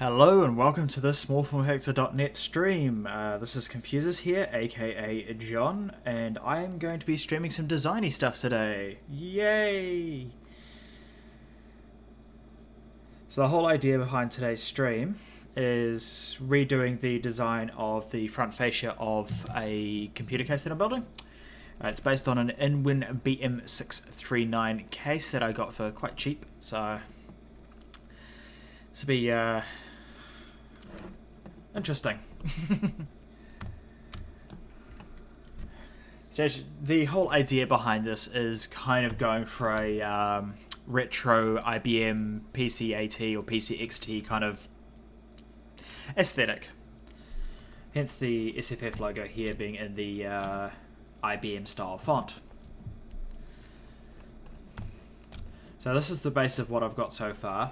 Hello and welcome to this smallformhexer.net stream. This is Confusis here, aka John, and I am going to be streaming some designy stuff today. Yay! So the whole idea behind today's stream is redoing the design of the front fascia of a computer case that I'm building. It's based on an InWin BM639 case that I got for quite cheap, so this will be interesting. So the whole idea behind this is kind of going for a retro IBM PC-AT or PC-XT kind of aesthetic. Hence the SFF logo here being in the IBM style font. So this is the base of what I've got so far.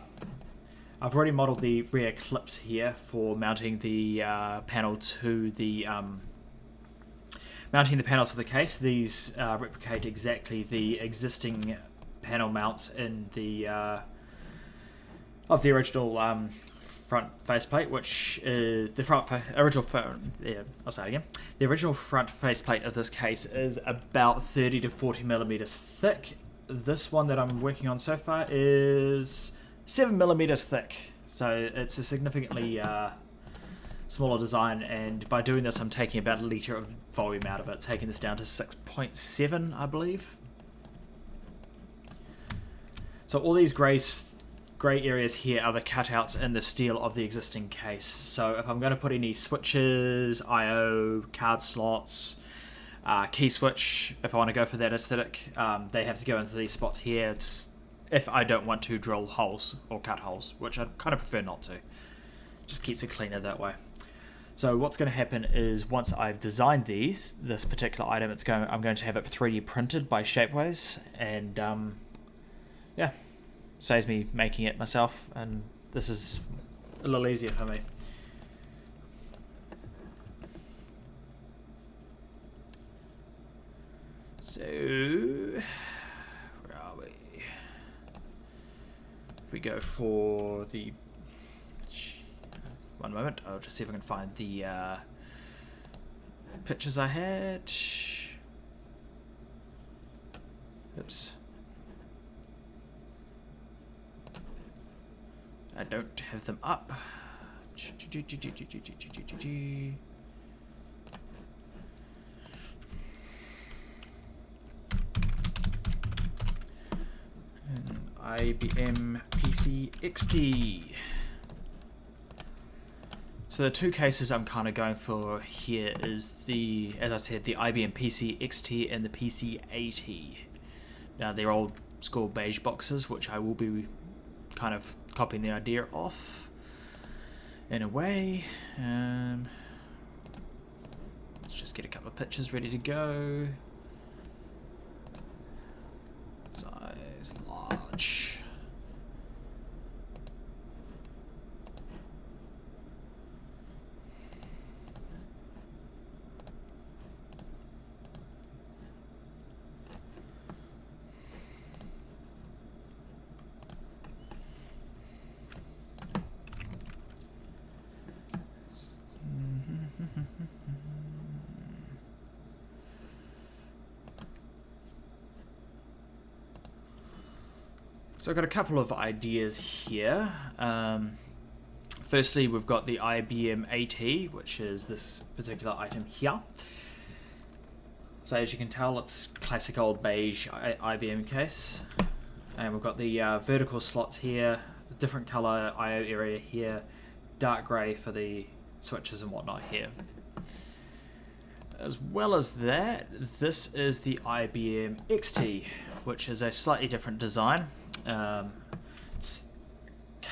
I've already modelled the rear clips here for mounting the panel to the case. These replicate exactly the existing panel mounts in the of the original front faceplate, which is the original front faceplate of this case is about 30 to 40 millimeters thick. This one that I'm working on so far is 7 millimeters thick, so it's a significantly smaller design, and by doing this I'm taking about a litre of volume out of it, taking this down to 6.7 I believe. So all these grey areas here are the cutouts in the steel of the existing case, so if I'm going to put any switches, IO, card slots, key switch, if I want to go for that aesthetic, they have to go into these spots here. If I don't want to drill holes or cut holes, which I kind of prefer not to. Just keeps it cleaner that way. So what's going to happen is once I've designed this particular item, I'm going to have it 3D printed by Shapeways, and yeah, saves me making it myself, and this is a little easier for me. So we go for the one moment, I'll just see if I can find the pictures I had. Oops, I don't have them up. IBM PC-XT. So the two cases I'm kind of going for here is the, as I said, the IBM PC-XT and the PC-AT. Now they're old school beige boxes, which I will be kind of copying the idea off in a way. Let's just get a couple of pictures ready to go. Size large. So I've got a couple of ideas here. Firstly, we've got the IBM AT, which is this particular item here. So as you can tell, it's classic old beige IBM case. And we've got the vertical slots here, different color IO area here, dark grey for the switches and whatnot here. As well as that, this is the IBM XT, which is a slightly different design. Can't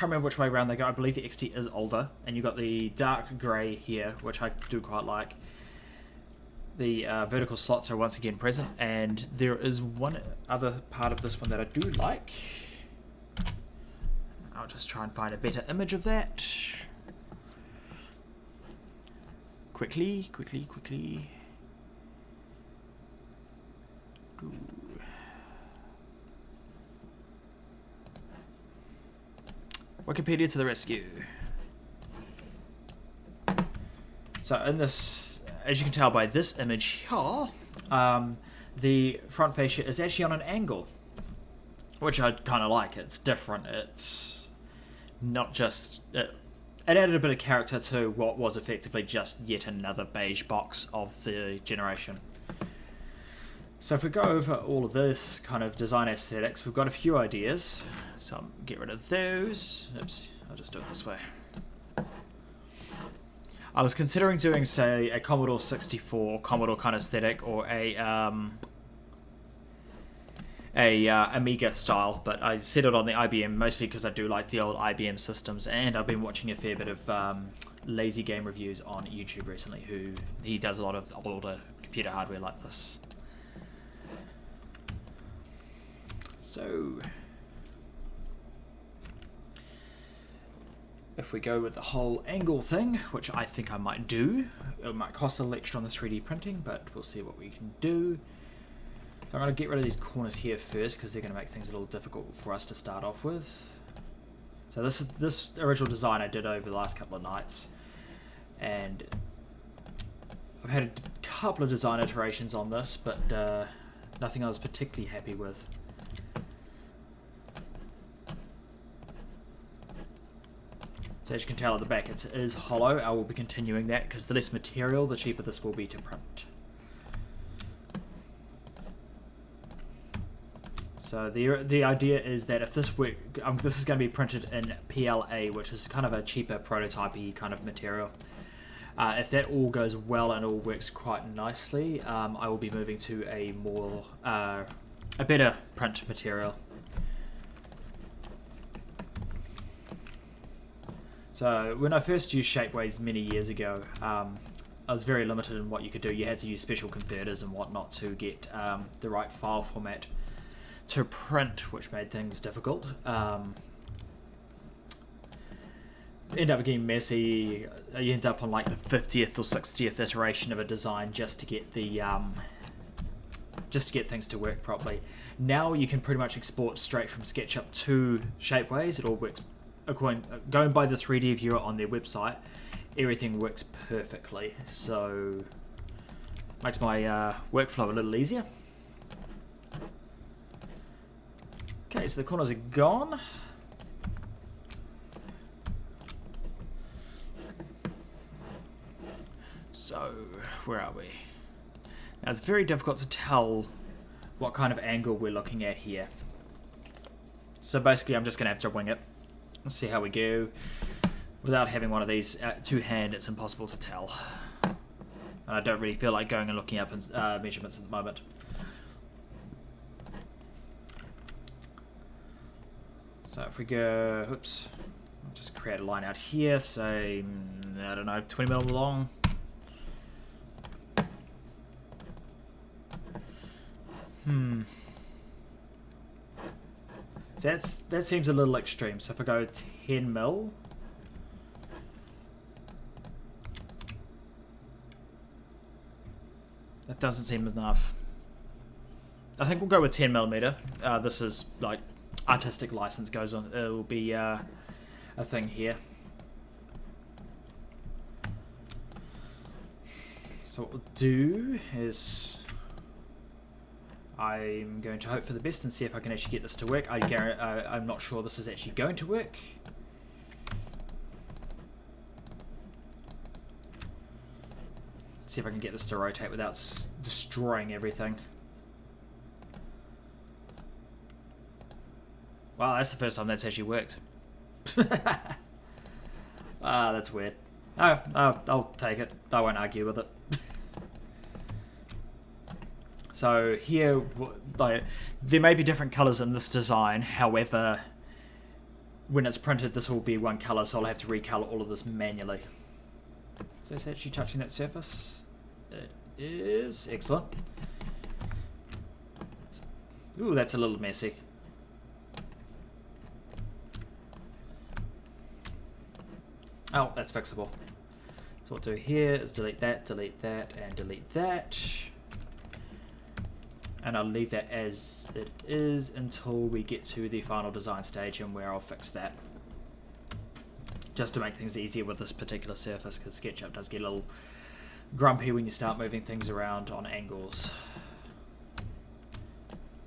remember which way around they go. I believe the XT is older, and you've got the dark grey here, which I do quite like. The vertical slots are once again present, and there is one other part of this one that I do like. I'll just try and find a better image of that. Quickly. Ooh. Wikipedia to the rescue. So in this, as you can tell by this image here, the front fascia is actually on an angle, which I kind of like. It's different. It's not just... It added a bit of character to what was effectively just yet another beige box of the generation. So if we go over all of this kind of design aesthetics, we've got a few ideas. So I'll get rid of those. Oops, I'll just do it this way. I was considering doing, say, a Commodore 64 Commodore kind of aesthetic, or a Amiga style, but I settled on the IBM mostly because I do like the old IBM systems, and I've been watching a fair bit of lazy game reviews on YouTube recently. He does a lot of older computer hardware like this. So if we go with the whole angle thing, which I think I might do, it might cost a little extra on the 3D printing, but we'll see what we can do. So I'm going to get rid of these corners here first because they're going to make things a little difficult for us to start off with. So this original design I did over the last couple of nights, and I've had a couple of design iterations on this, but nothing I was particularly happy with. So as you can tell at the back, it is hollow. I will be continuing that because the less material, the cheaper this will be to print. So the idea is that if this work, this is going to be printed in PLA, which is kind of a cheaper prototype-y kind of material. If that all goes well and all works quite nicely, I will be moving to a more a better print material. So when I first used Shapeways many years ago, I was very limited in what you could do. You had to use special converters and whatnot to get the right file format to print, which made things difficult. End up getting messy. You end up on like the 50th or 60th iteration of a design just to get the things to work properly. Now you can pretty much export straight from SketchUp to Shapeways. It all works. Going by the 3D viewer on their website, everything works perfectly, so makes my workflow a little easier. Okay, so the corners are gone. So where are we? Now it's very difficult to tell what kind of angle we're looking at here. So basically I'm just going to have to wing it. Let's see how we go. Without having one of these to hand, it's impossible to tell. And I don't really feel like going and looking up measurements at the moment. So if we go, oops, I'll just create a line out here, say, I don't know, 20 mil long. So that seems a little extreme. So if I go 10 mil, that doesn't seem enough. I think we'll go with 10 millimeter. This is like artistic license goes on. It will be a thing here. So what we'll do is I'm going to hope for the best and see if I can actually get this to work. I'm not sure this is actually going to work. See if I can get this to rotate without destroying everything. Wow, that's the first time that's actually worked. That's weird. Oh, I'll take it. I won't argue with it. So here, like, there may be different colors in this design. However, when it's printed, this will be one color, so I'll have to recolor all of this manually. Is this actually touching that surface? It is. Excellent. Ooh, that's a little messy. Oh, that's fixable. So what I'll do here is delete that, and delete that. And I'll leave that as it is until we get to the final design stage and where I'll fix that. just to make things easier with this particular surface, because SketchUp does get a little grumpy when you start moving things around on angles.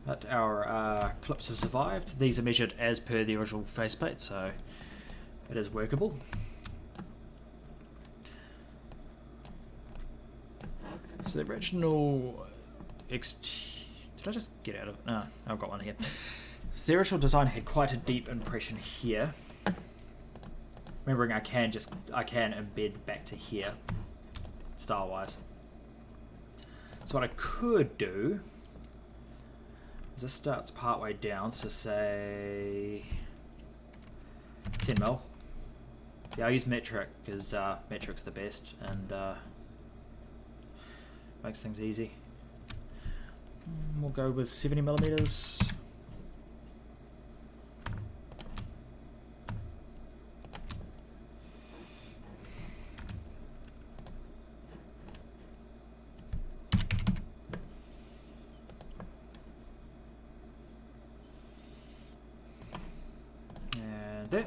But our clips have survived. These are measured as per the original faceplate, so it is workable. So the original did I just get out of it? No, I've got one here. So the original design had quite a deep impression here. Remembering I can embed back to here, style-wise. So what I could do is this starts part way down, so say 10 mil. Yeah, I use metric because metric's the best and makes things easy. We'll go with 70 millimeters. And there.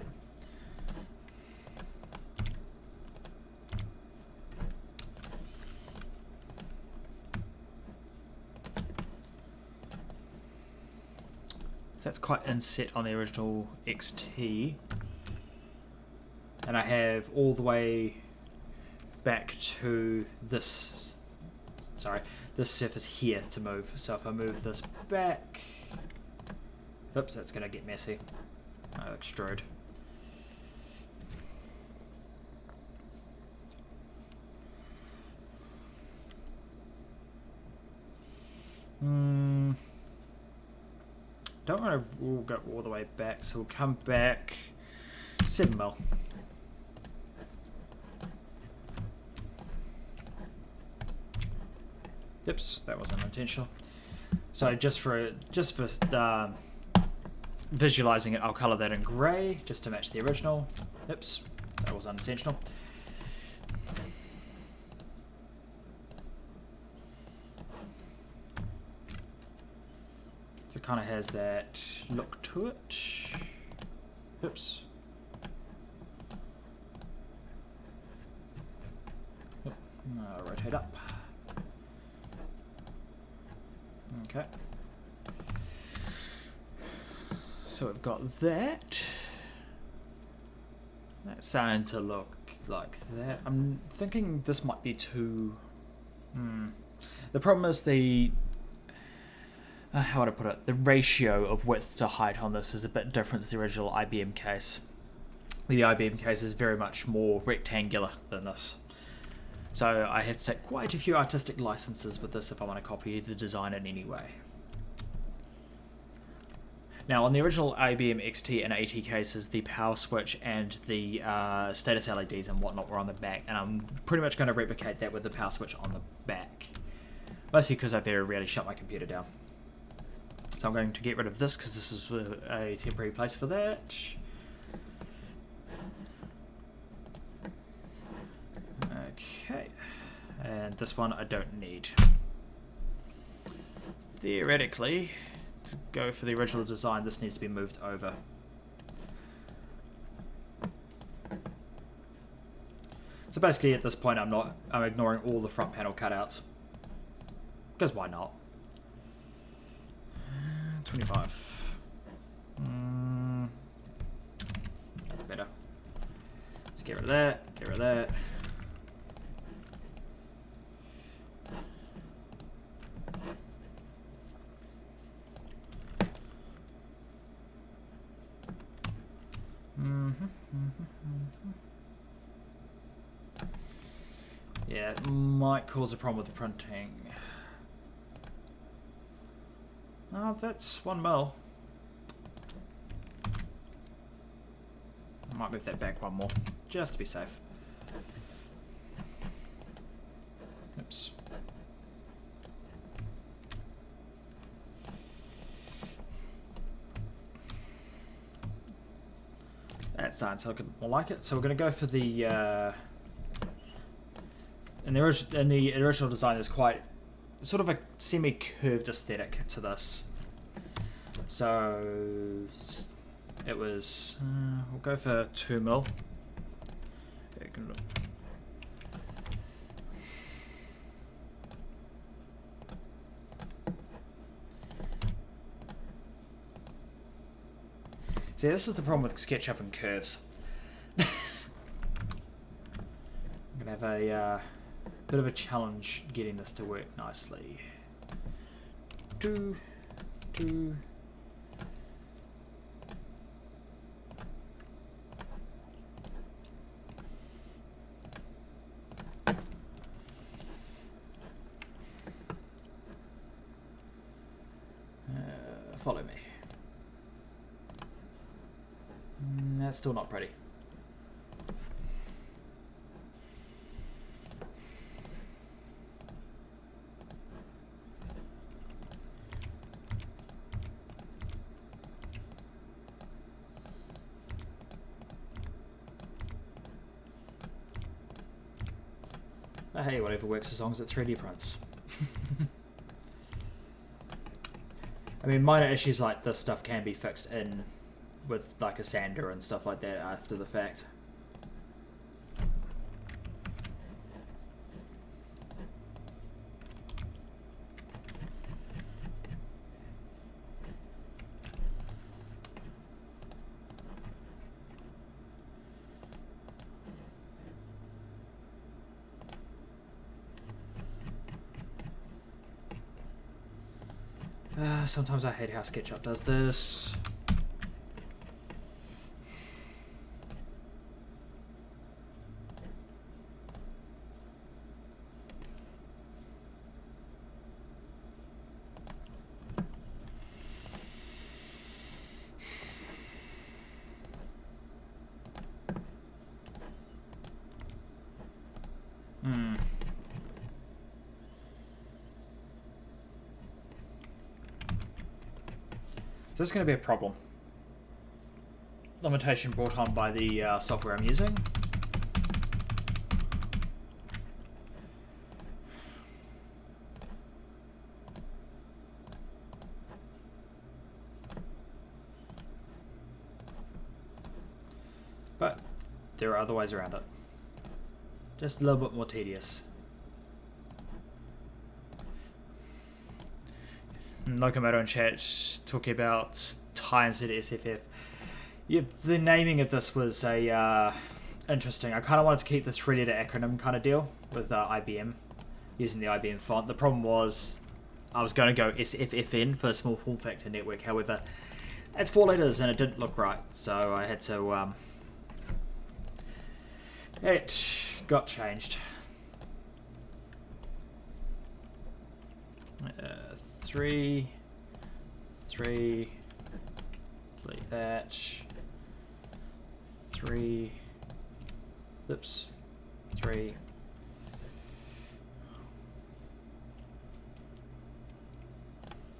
That's quite inset on the original XT, and I have all the way back to this surface here to move. So if I move this back, oops, that's going to get messy. I'll extrude. Don't want to go all the way back, so we'll come back 7 mil. Oops, that wasn't intentional. So just for visualizing it, I'll color that in grey just to match the original. Oops, that was unintentional. So it kind of has that look to it. Oops. Rotate up. Okay. So we've got that. That's starting to look like that. I'm thinking this might be too... The problem is the... how would I put it? The ratio of width to height on this is a bit different to the original IBM case. The IBM case is very much more rectangular than this. So I had to take quite a few artistic licenses with this if I want to copy the design in any way. Now on the original IBM XT and AT cases, the power switch and the status LEDs and whatnot were on the back, and I'm pretty much going to replicate that with the power switch on the back. Mostly because I very rarely shut my computer down. So I'm going to get rid of this because this is a temporary place for that. Okay, and this one I don't need. Theoretically, to go for the original design, this needs to be moved over. So basically at this point I'm ignoring all the front panel cutouts. Because why not? 25. That's better. Let's get rid of that, get rid of that. Yeah, it might cause a problem with the printing. Oh, that's 1 mil. I might move that back one more, just to be safe. Oops. That's starting to look a bit more like it. So we're going to go for the... in the original design, there's quite sort of a semi-curved aesthetic to this. So it was... we'll go for 2 mil. can look. See, this is the problem with SketchUp and curves. I'm gonna have a bit of a challenge getting this to work nicely. Two. Follow me. That's still not pretty. Hey, whatever works as long as it 3D prints. I mean, minor issues like this stuff can be fixed in with like a sander and stuff like that after the fact. Sometimes I hate how SketchUp does this. This is going to be a problem. Limitation brought on by the software I'm using. But there are other ways around it. Just a little bit more tedious. Locomoto in chat talking about tie into the SFF. Yeah, the naming of this was a interesting. I kind of wanted to keep the three-letter acronym kind of deal with IBM, using the IBM font. The problem was I was going to go SFFN for small form factor network. However, it's 4 letters and it didn't look right, so I had to. It got changed. 3, delete that, 3, oops, 3,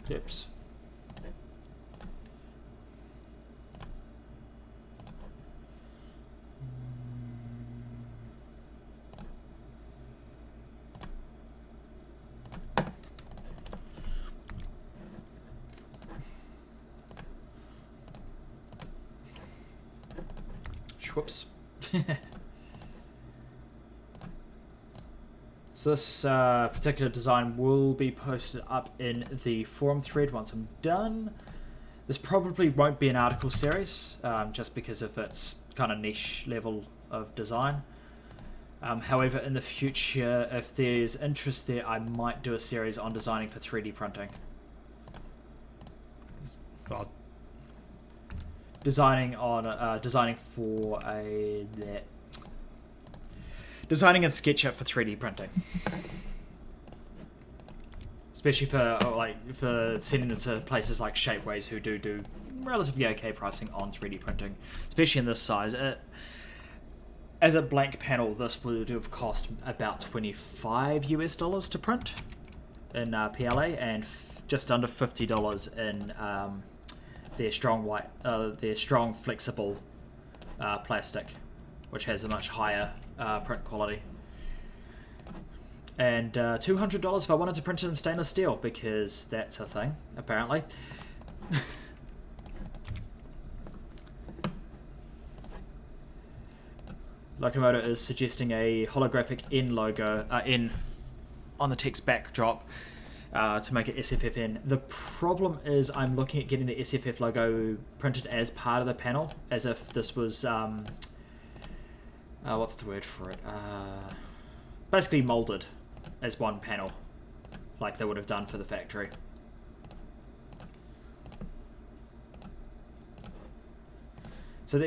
oops. Whoops. So this particular design will be posted up in the forum thread once I'm done. This probably won't be an article series, just because of its kind of niche level of design. However, in the future, if there's interest there, I might do a series on designing for 3D printing. Well, designing in SketchUp for 3D printing, especially for sending it to places like Shapeways who do relatively okay pricing on 3D printing, especially in this size. As a blank panel, this would have cost about $25 US to print in PLA, and just under $50 in their strong flexible plastic, which has a much higher print quality, and $200 if I wanted to print it in stainless steel, because that's a thing apparently. Locomotor is suggesting a holographic N logo, N on the text backdrop to make it SFFN. The problem is I'm looking at getting the SFF logo printed as part of the panel, as if this was, what's the word for it? Basically molded as one panel, like they would have done for the factory. So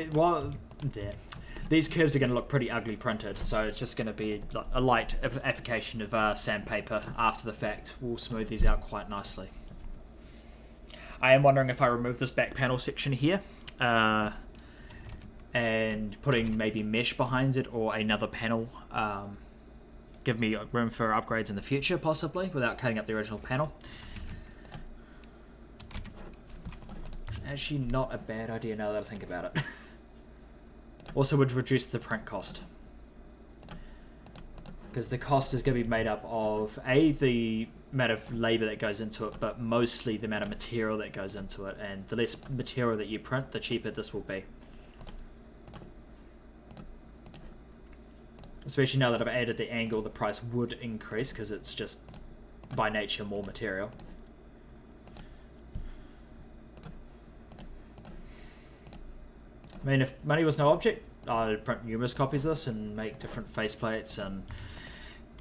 these curves are going to look pretty ugly printed, so it's just going to be a light application of sandpaper after the fact will smooth these out quite nicely. I am wondering if I remove this back panel section here and putting maybe mesh behind it or another panel, give me room for upgrades in the future possibly without cutting up the original panel. Actually not a bad idea now that I think about it. Also would reduce the print cost, because the cost is going to be made up of the amount of labour that goes into it, but mostly the amount of material that goes into it, and the less material that you print, the cheaper this will be. Especially now that I've added the angle, the price would increase because it's just by nature more material. I mean, if money was no object, I'd print numerous copies of this and make different faceplates and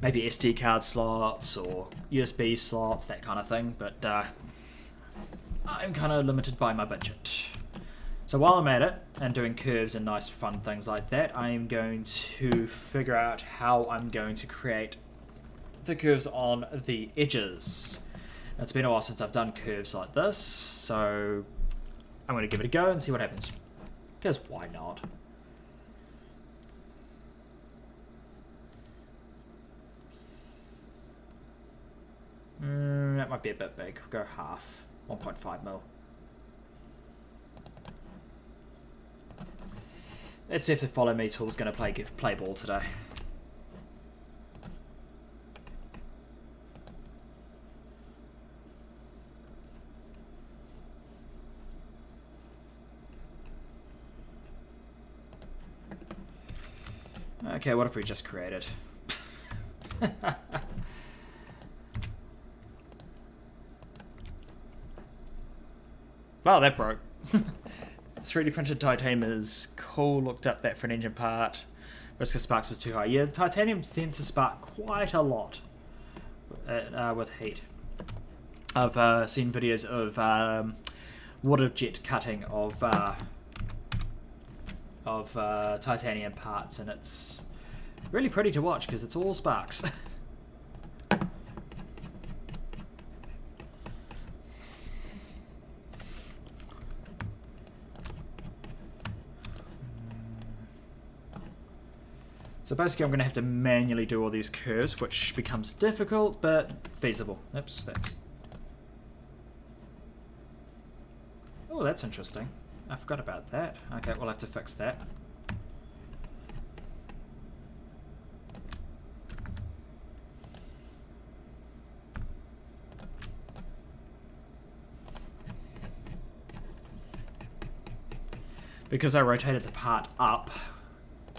maybe SD card slots or USB slots, that kind of thing, but I'm kind of limited by my budget. So while I'm at it and doing curves and nice fun things like that, I am going to figure out how I'm going to create the curves on the edges. It's been a while since I've done curves like this, so I'm going to give it a go and see what happens. Because why not? That might be a bit big. We'll go half. 1.5 mil. Let's see if the follow me tool is going to play ball today. Okay, what if we just created? Wow, that broke. 3D printed titanium is cool. Looked up that for an engine part. Risk of sparks was too high. Yeah, titanium tends to spark quite a lot with heat. I've seen videos of water jet cutting of titanium parts, and it's really pretty to watch because it's all sparks. So basically I'm going to have to manually do all these curves, which becomes difficult, but feasible. Oops, that's... Oh, that's interesting. I forgot about that. Okay, we'll have to fix that. Because I rotated the part up,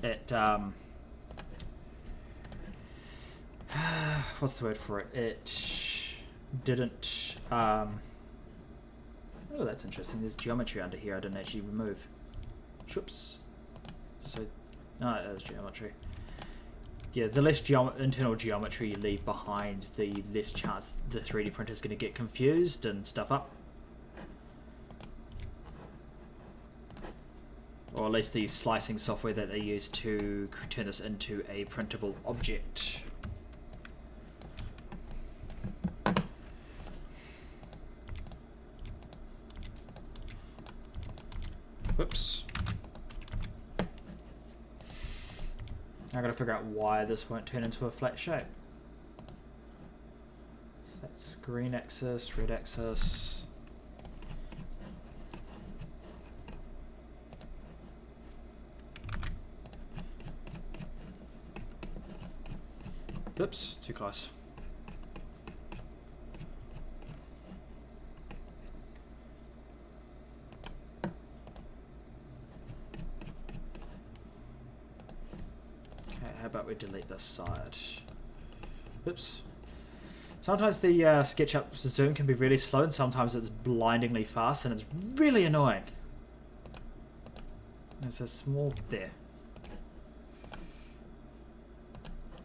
it... what's the word for it? It didn't... oh, that's interesting. There's geometry under here I didn't actually remove. Whoops. So, no, there's geometry. Yeah, the less internal geometry you leave behind, the less chance the 3D printer is going to get confused and stuff up. Or at least the slicing software that they use to turn this into a printable object. Whoops. I've got to figure out why this won't turn into a flat shape. So that's green axis, red axis. Oops, too close. we delete this side. Oops. Sometimes the SketchUp zoom can be really slow, and sometimes it's blindingly fast, and it's really annoying. There's a small... there.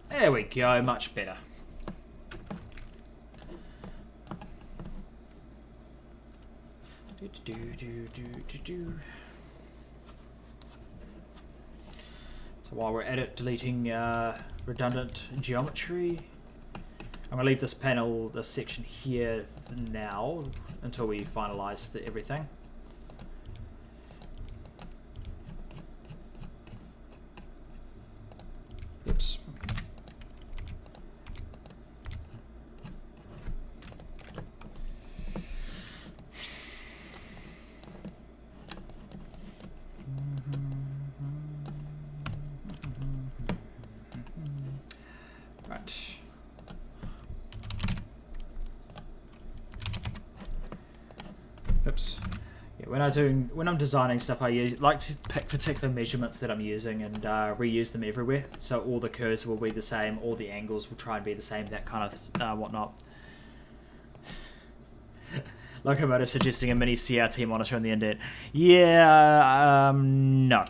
There we go, much better. So while we're at it, deleting redundant geometry. I'm going to leave this panel, this section here now, until we finalise everything. Oops. Right. Oops. Yeah, when I'm designing stuff, I like to pick particular measurements that I'm using and reuse them everywhere. So all the curves will be the same, all the angles will try and be the same, that kind of whatnot. Locomotive suggesting a mini CRT monitor on the internet. Yeah, no.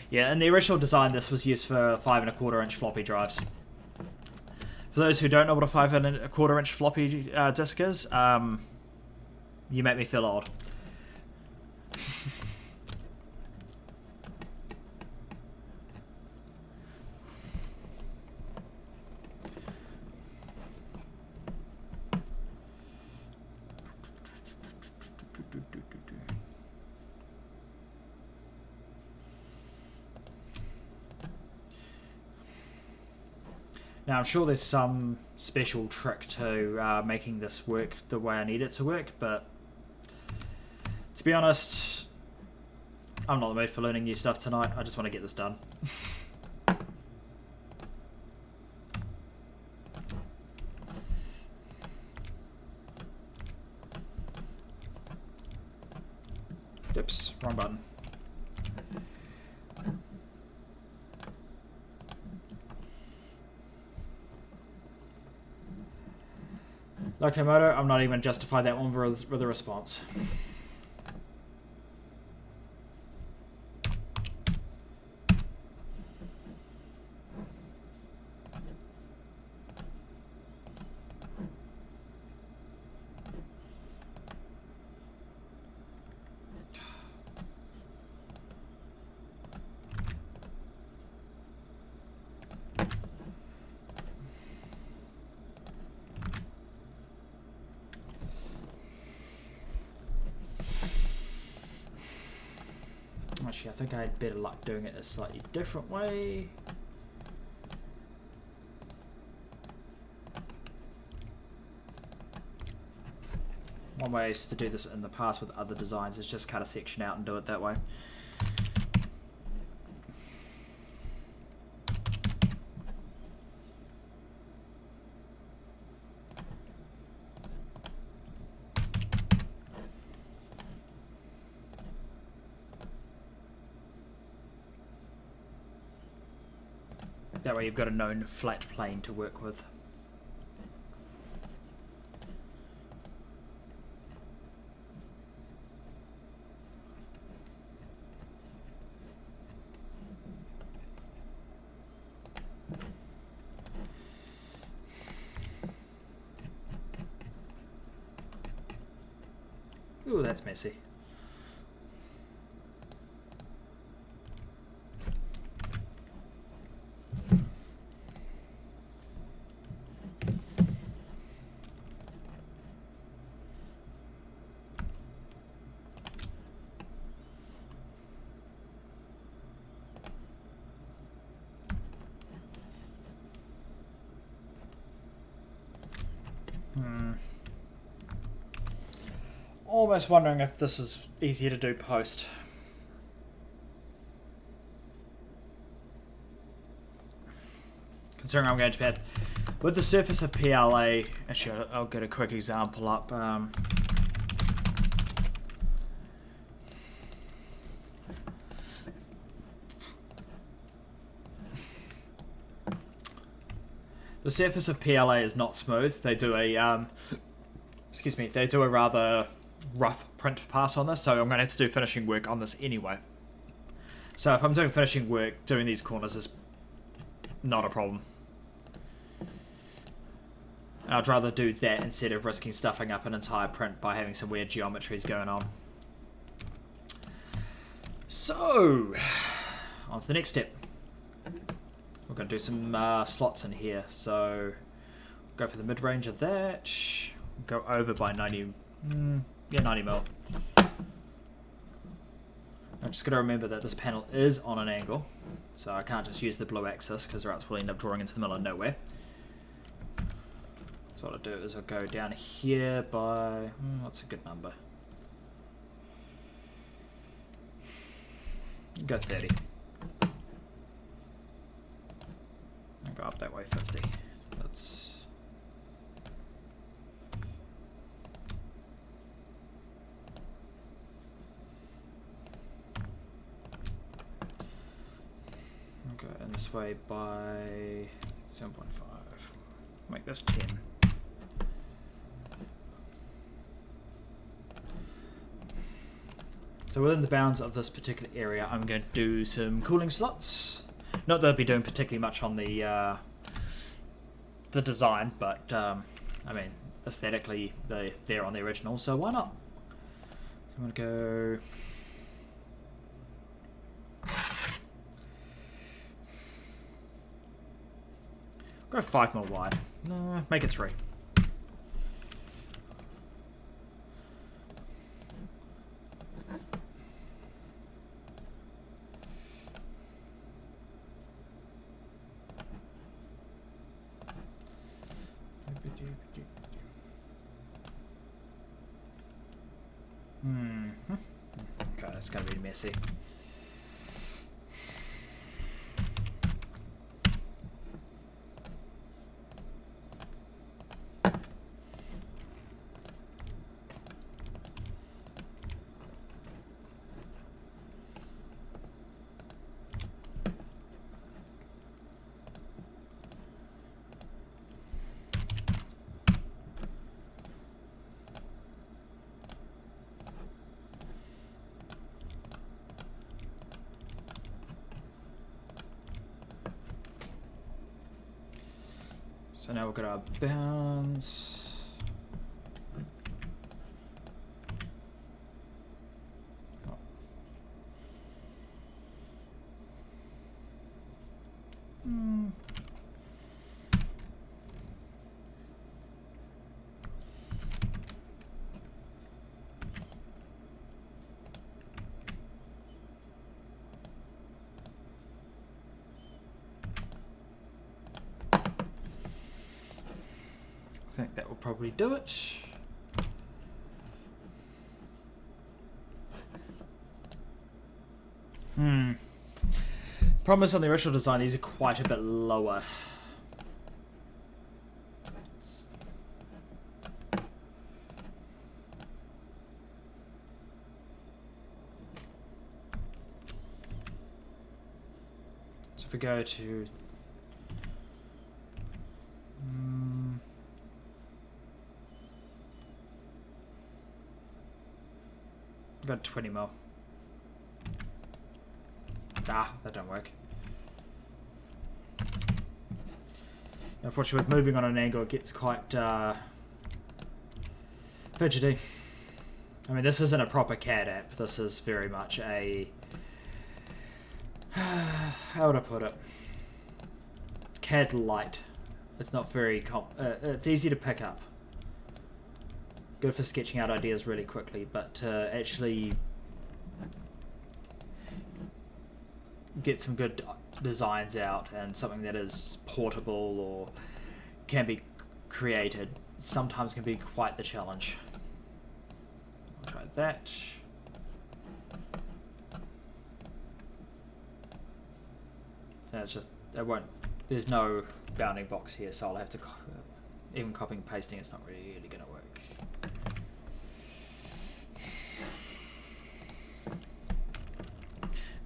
Yeah, in the original design, this was used for 5 1/4 inch floppy drives. For those who don't know what a 5 1/4 inch floppy disk is, you make me feel old. Now, I'm sure there's some special trick to making this work the way I need it to work, but to be honest, I'm not in the mood for learning new stuff tonight. I just want to get this done. Oops, wrong button. Locomotor, I'm not even going to justify that one with a response. Actually, I think I had better luck doing it a slightly different way. One way I used to do this in the past with other designs is just cut a section out and do it that way. That way you've got a known flat plane to work with. Ooh, that's messy. Almost wondering if this is easier to do post. Considering I'm going to have with the surface of PLA. Actually, I'll get a quick example up. The surface of PLA is not smooth. They do a excuse me, they do a rather rough print pass on this, so I'm going to have to do finishing work on this anyway. So if I'm doing finishing work, doing these corners is not a problem. I'd rather do that instead of risking stuffing up an entire print by having some weird geometries going on. So, on to the next step. We're going to do some slots in here. So, go for the mid-range of that. Go over by 90, 90 mil. I'm just going to remember that this panel is on an angle, so I can't just use the blue axis because or else we'll end up drawing into the middle of nowhere. So what I'll do is I'll go down here by, what's a good number? Go 30. And go up that way 50. That's... I'll go in this way by 7.5. Make this 10. So within the bounds of this particular area, I'm going to do some cooling slots. Not that I'll be doing particularly much on the design, but I mean, aesthetically they're on the original, so why not? So I'm going to go 5 mil wide. No, make it 3. Okay, that's going to be messy. So now we've got our bounds. Oh. I think that will probably do it. Problem is on the original design, these are quite a bit lower. So if we go to got 20 mil. Ah, that don't work. Unfortunately, with moving on an angle, it gets quite fidgety. I mean, this isn't a proper CAD app. This is very much a... how would I put it? CAD light. It's not very... it's easy to pick up. Good for sketching out ideas really quickly, but to actually get some good designs out and something that is portable or can be created sometimes can be quite the challenge. I'll try that. So it's just, it won't, there's no bounding box here, so I'll have to, even copying and pasting, it's not really going to work.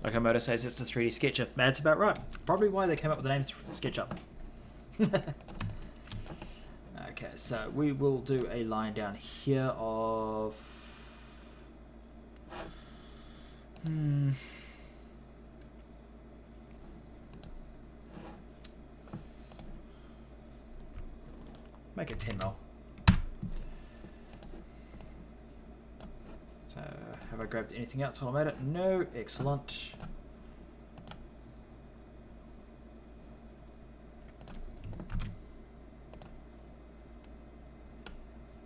Locomotor says it's a 3D SketchUp. That's about right. Probably why they came up with the name SketchUp. Okay, so we will do a line down here of... Make it 10 mil. So, have I grabbed anything else while I'm at it? No, excellent.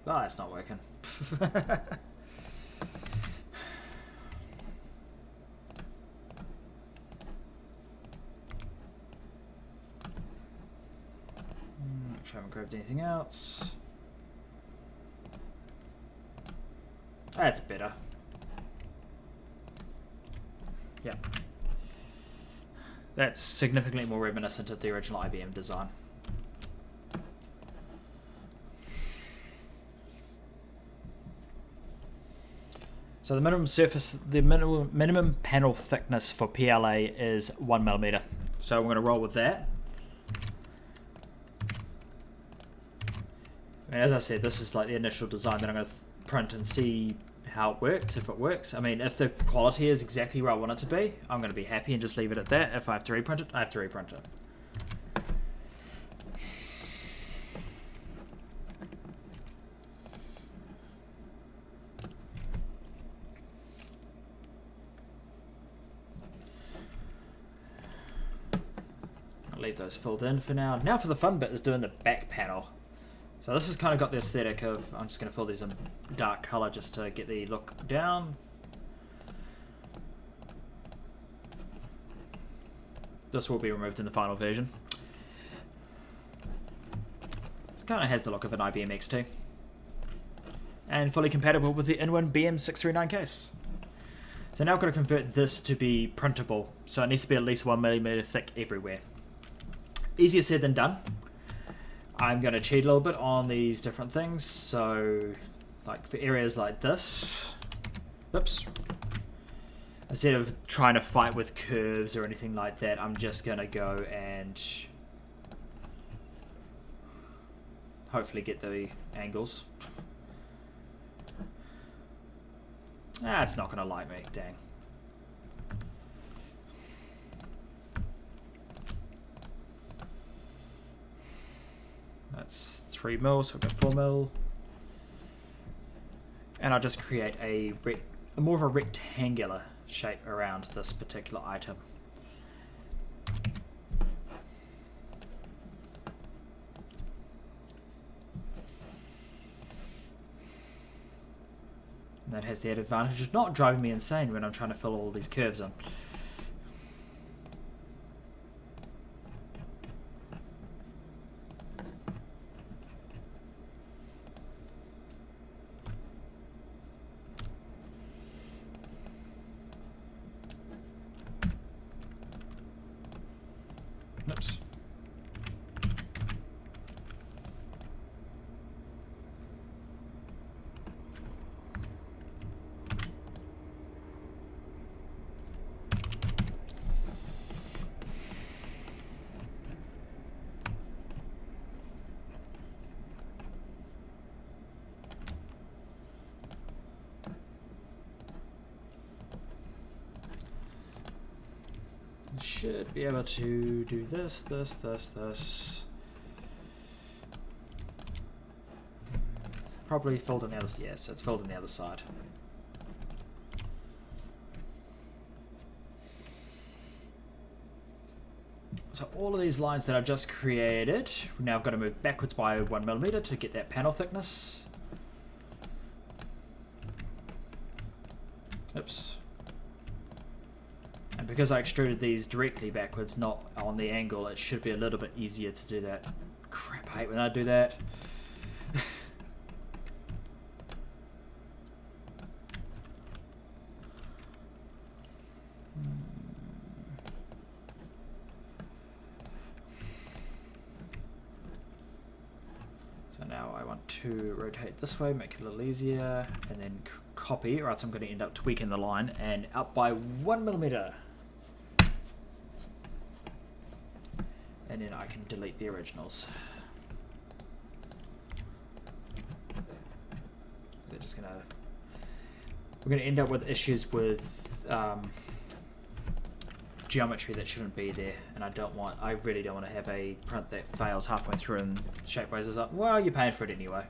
Oh, that's not working. Make sure I haven't grabbed anything else. That's better. Yeah. That's significantly more reminiscent of the original IBM design. So the minimum panel thickness for PLA is 1mm. So I'm going to roll with that. And as I said, this is like the initial design that I'm going to print and see how it works, if it works. I mean, if the quality is exactly where I want it to be, I'm going to be happy and just leave it at that. If I have to reprint it, I have to reprint it. Leave those filled in for now. Now for the fun bit is doing the back panel. So this has kind of got the aesthetic of, I'm just going to fill these in dark color just to get the look down. This will be removed in the final version. It kind of has the look of an IBM X2. And fully compatible with the InWin BM639 case. So now I've got to convert this to be printable. So it needs to be at least 1mm thick everywhere. Easier said than done. I'm going to cheat a little bit on these different things. So, like for areas like this, oops. Instead of trying to fight with curves or anything like that, I'm just going to go and hopefully get the angles. Ah, it's not going to like me, dang. That's 3 mil, so I've got 4 mil. And I'll just create a more of a rectangular shape around this particular item. And that has the added advantage of not driving me insane when I'm trying to fill all these curves in. Oops. Should be able to do this. Probably filled on the other side. Yes, it's filled on the other side. So all of these lines that I've just created, now I've got to move backwards by 1mm to get that panel thickness. Oops. And because I extruded these directly backwards, not on the angle, it should be a little bit easier to do that. Crap, I hate when I do that. So now I want to rotate this way, make it a little easier, and then copy, or else I'm going to end up tweaking the line, and up by 1mm. And then I can delete the originals. we're gonna end up with issues with geometry that shouldn't be there, and I really don't want to have a print that fails halfway through and Shapeways is up. Well, you're paying for it anyway,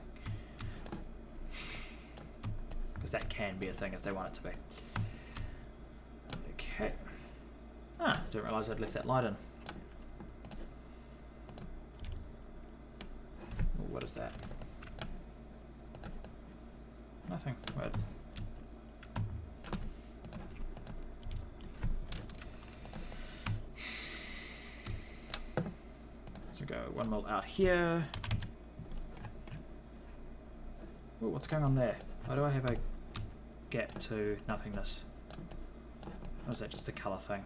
because that can be a thing if they want it to be. Okay. Didn't realise I'd left that light in. What is that? Nothing. Weird. So go 1 mil out here. Ooh, what's going on there? Why do I have a gap to nothingness? Or is that just a colour thing?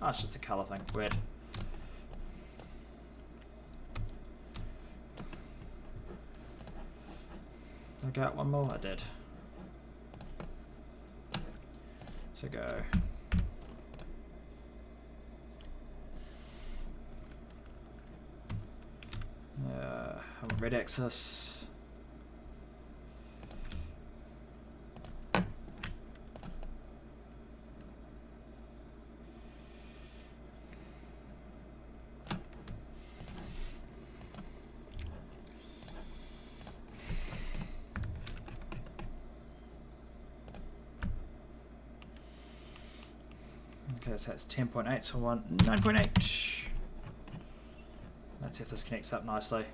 Oh, it's just a colour thing. Weird. Did I go out 1 mil? I did. So go. Red axis. Okay, so that's 10.8, so I want 9.8. Let's see if this connects up nicely.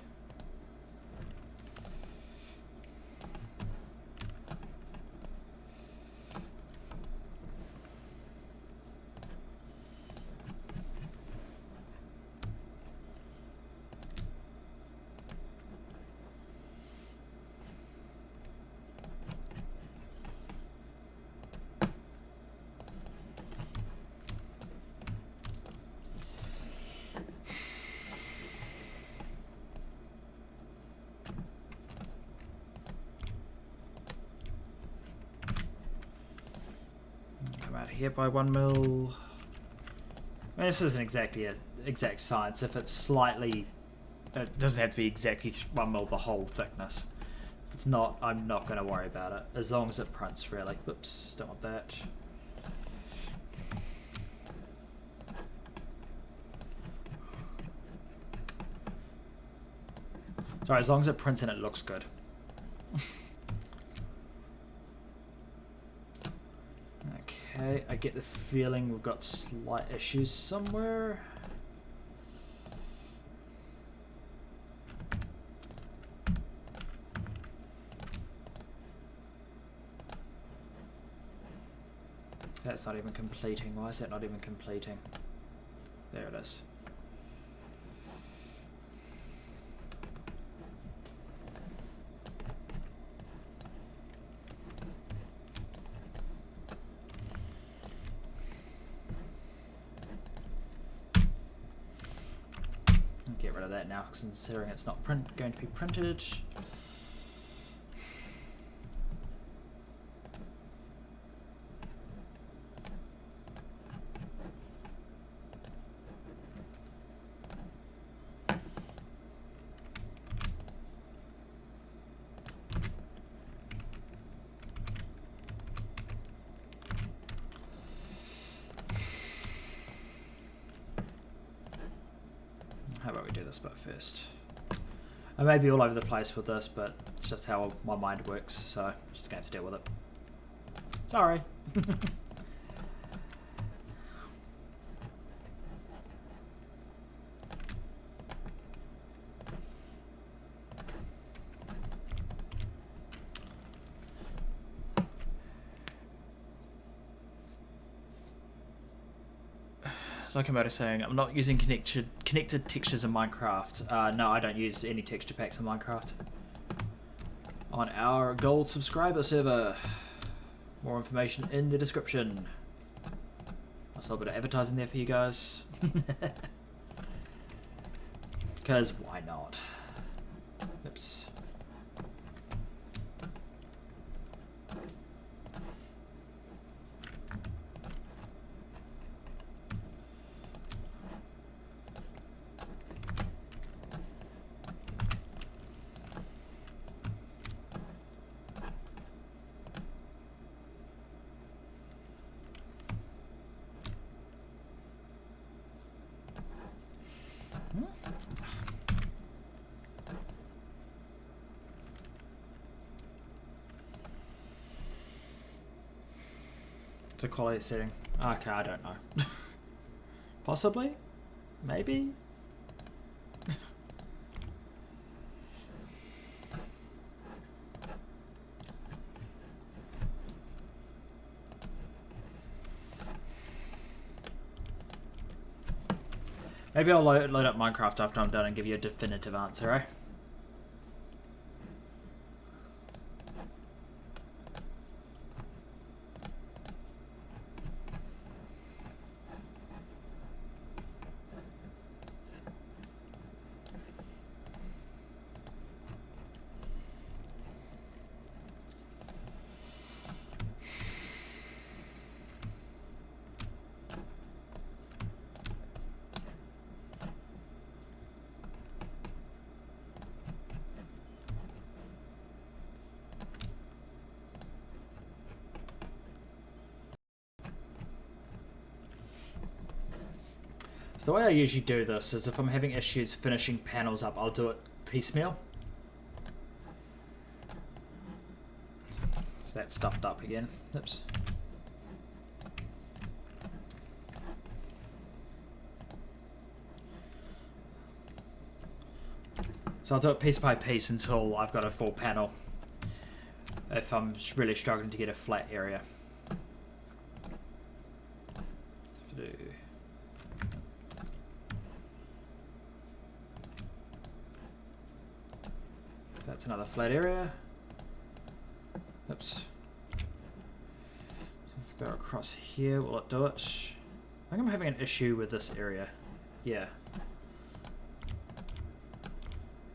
Here by 1 mil. I mean, this isn't exactly an exact science. If it's slightly, it doesn't have to be exactly 1 mil the whole thickness. If it's not, I'm not going to worry about it as long as it prints really. Oops, don't want that. Sorry, as long as it prints and it looks good. Okay, I get the feeling we've got slight issues somewhere. That's not even completing. Why is that not even completing? There it is. Get rid of that now, considering it's not going to be printed. How about we do this bit first? I may be all over the place with this, but it's just how my mind works, so I'm just going to have to deal with it. Sorry. Like I'm saying, I'm not using connected textures in Minecraft. No, I don't use any texture packs in Minecraft. On our gold subscriber server. More information in the description. That's a little bit of advertising there for you guys. Because why not? Oops. It's a quality setting. Okay, I don't know. Possibly? Maybe? Maybe I'll load up Minecraft after I'm done and give you a definitive answer, eh? The way I usually do this is if I'm having issues finishing panels up, I'll do it piecemeal. So that's stuffed up again. Oops. So I'll do it piece by piece until I've got a full panel, if I'm really struggling to get a flat area. So if I do... That's another flat area. Oops. If I go across here, will it do it? I think I'm having an issue with this area. Yeah.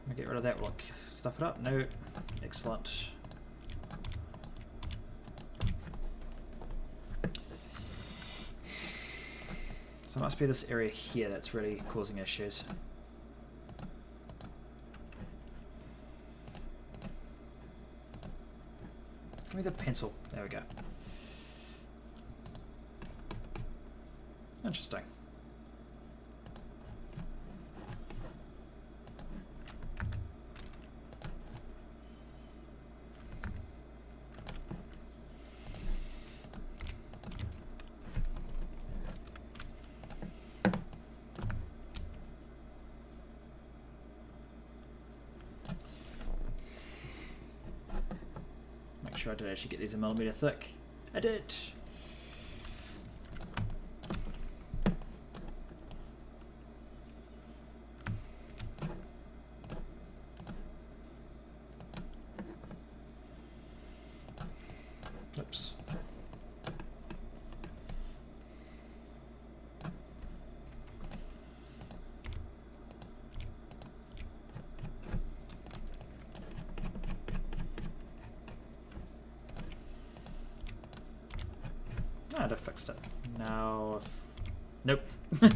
I'll get rid of that. Will it stuff it up? No. Excellent. So it must be this area here that's really causing issues. Give me the pencil. There we go. Interesting. Sure I did actually get these a millimeter thick. I did. Oops. I'd have fixed it. Now, nope. Okay,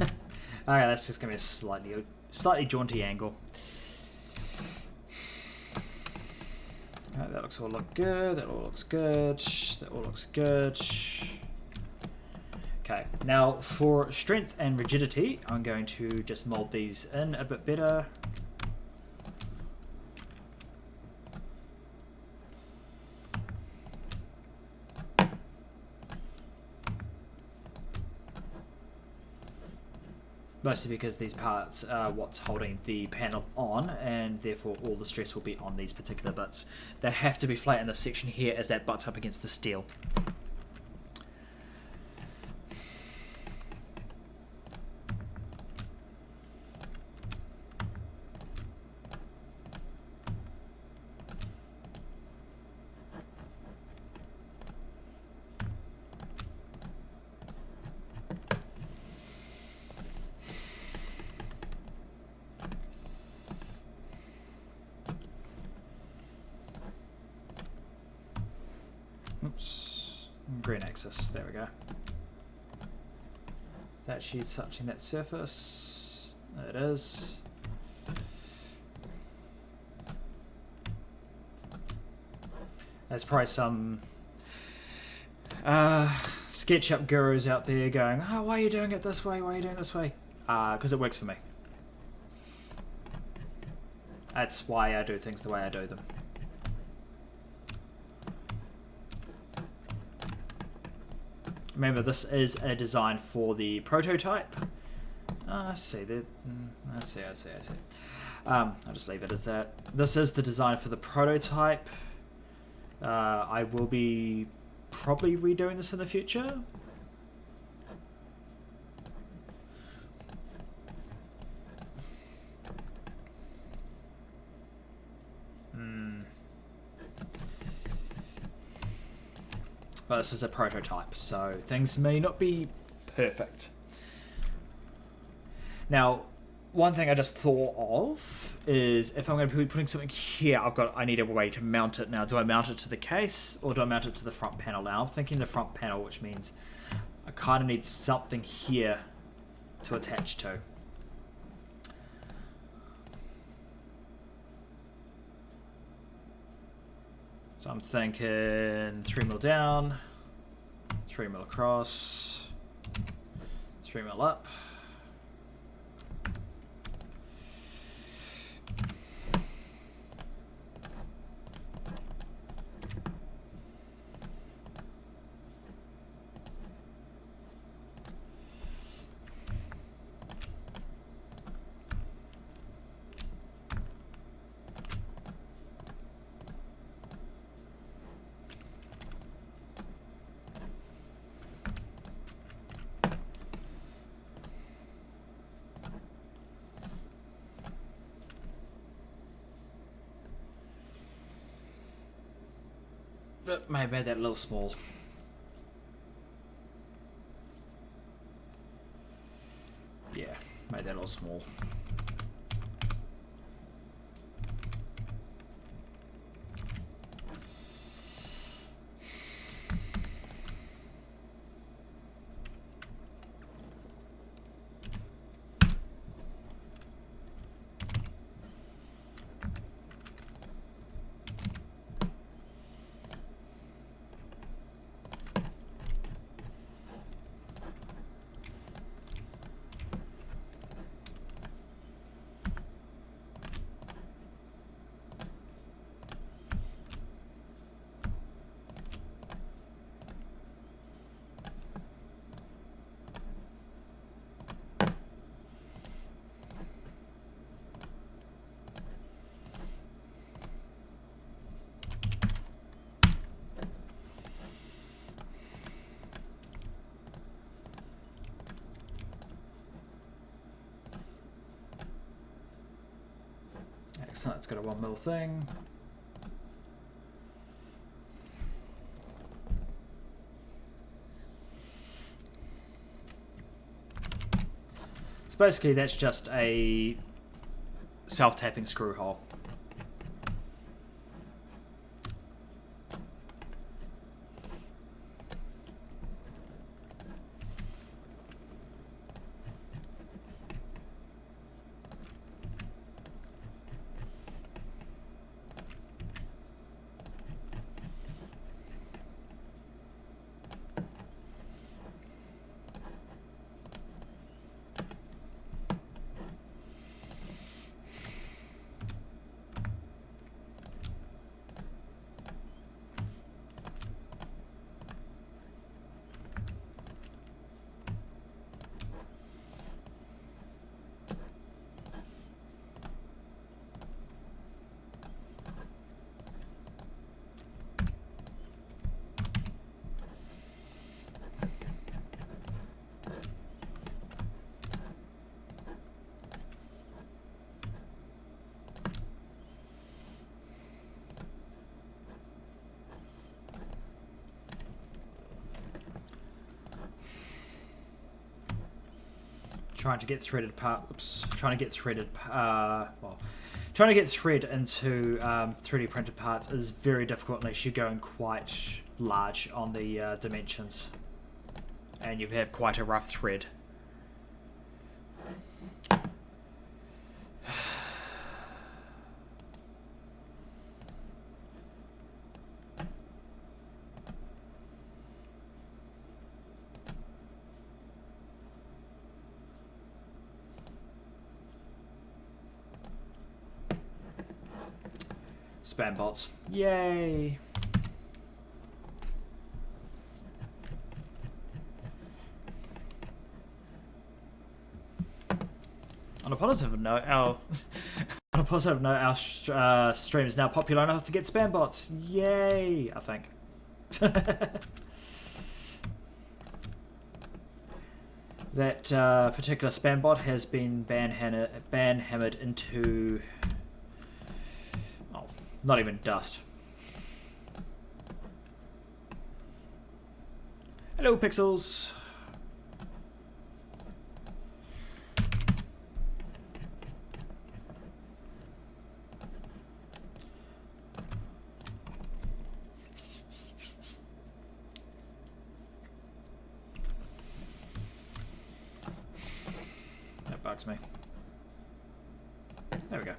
that's just gonna be a slightly jaunty angle. Right, that looks all look good. That all looks good. That all looks good. Okay, now for strength and rigidity, I'm going to just mold these in a bit better. Mostly because these parts are what's holding the panel on, and therefore all the stress will be on these particular bits. They have to be flat in this section here as that butts up against the steel. Oops, green axis, there we go. Is that actually touching that surface? It is. There's probably some SketchUp gurus out there going, oh, why are you doing it this way? Why are you doing it this way? Because it works for me. That's why I do things the way I do them. Remember, this is a design for the prototype. I see. I see. I'll just leave it as that. This is the design for the prototype. I will be probably redoing this in the future. But this is a prototype, so things may not be perfect. Now, one thing I just thought of is if I'm going to be putting something here, I need a way to mount it now. Do I mount it to the case or do I mount it to the front panel? Now I'm thinking the front panel, which means I kind of need something here to attach to. So I'm thinking 3mm down, 3mm across, 3mm up. But may have made that a little small. Yeah, made that a little small. Excellent, it's got a 1mm thing. So basically that's just a self-tapping screw hole. Trying to get threaded part. Oops. Trying to get threaded. Trying to get thread into 3D printed parts is very difficult unless you're going quite large on the dimensions, and you have quite a rough thread. Spam bots. Yay! On a positive note, our stream is now popular enough to get spam bots. Yay! I think. That particular spam bot has been ban-hammered into, not even dust. Hello, Pixels. That bugs me. There we go.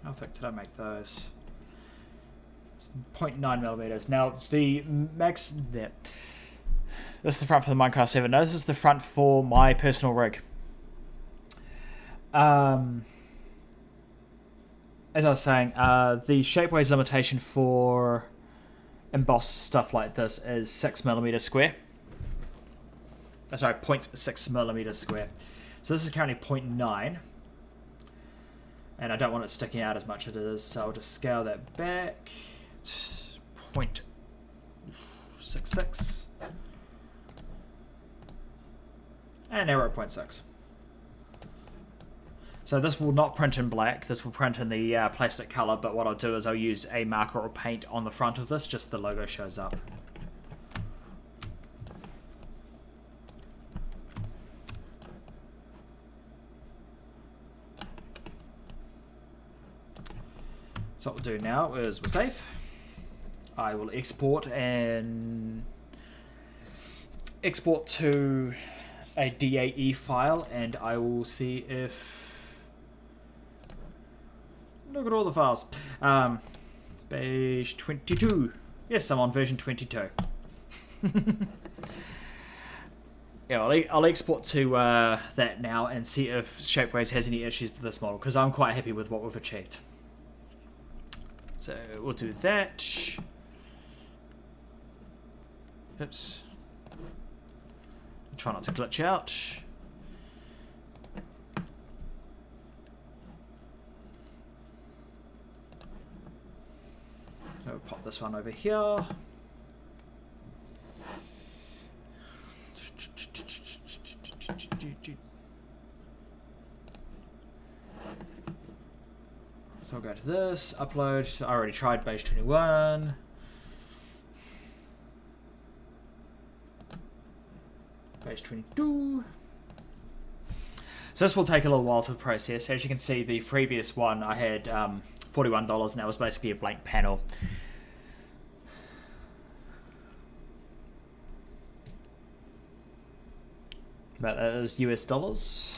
How thick did I make those? It's 0.9 millimeters. Now the max there. This is the front for the Minecraft 7. No, this is the front for my personal rig. As I was saying, the shapeways limitation for embossed stuff like this is 6 millimeters square. Sorry, 0.6 millimeters square. So this is currently 0.9. And I don't want it sticking out as much as it is, so I'll just scale that back. 0.66. And now we're at 0.6. So this will not print in black, this will print in the plastic colour, but what I'll do is I'll use a marker or paint on the front of this, just the logo shows up. So what we'll do now is we're safe. I will export to a DAE file, and I will see if... Look at all the files. Page 22. Yes, I'm on version 22. Yeah, I'll export to that now and see if Shapeways has any issues with this model, because I'm quite happy with what we've achieved. So we'll do that. Oops. Try not to glitch out. So we'll pop this one over here. So I'll go to this, upload. I already tried page 21. Page 22. So this will take a little while to process. As you can see, the previous one I had $41, and that was basically a blank panel. But that is US dollars.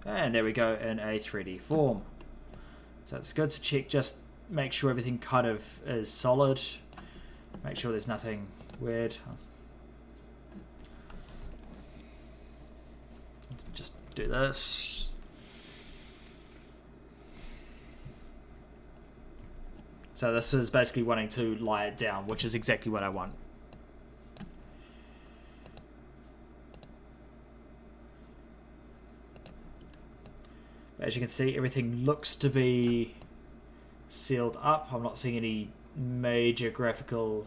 And there we go in a 3D form. So it's good to check, just make sure everything kind of is solid. Make sure there's nothing weird. Let's just do this. So this is basically wanting to lie it down, which is exactly what I want. As you can see, everything looks to be sealed up. I'm not seeing any major graphical,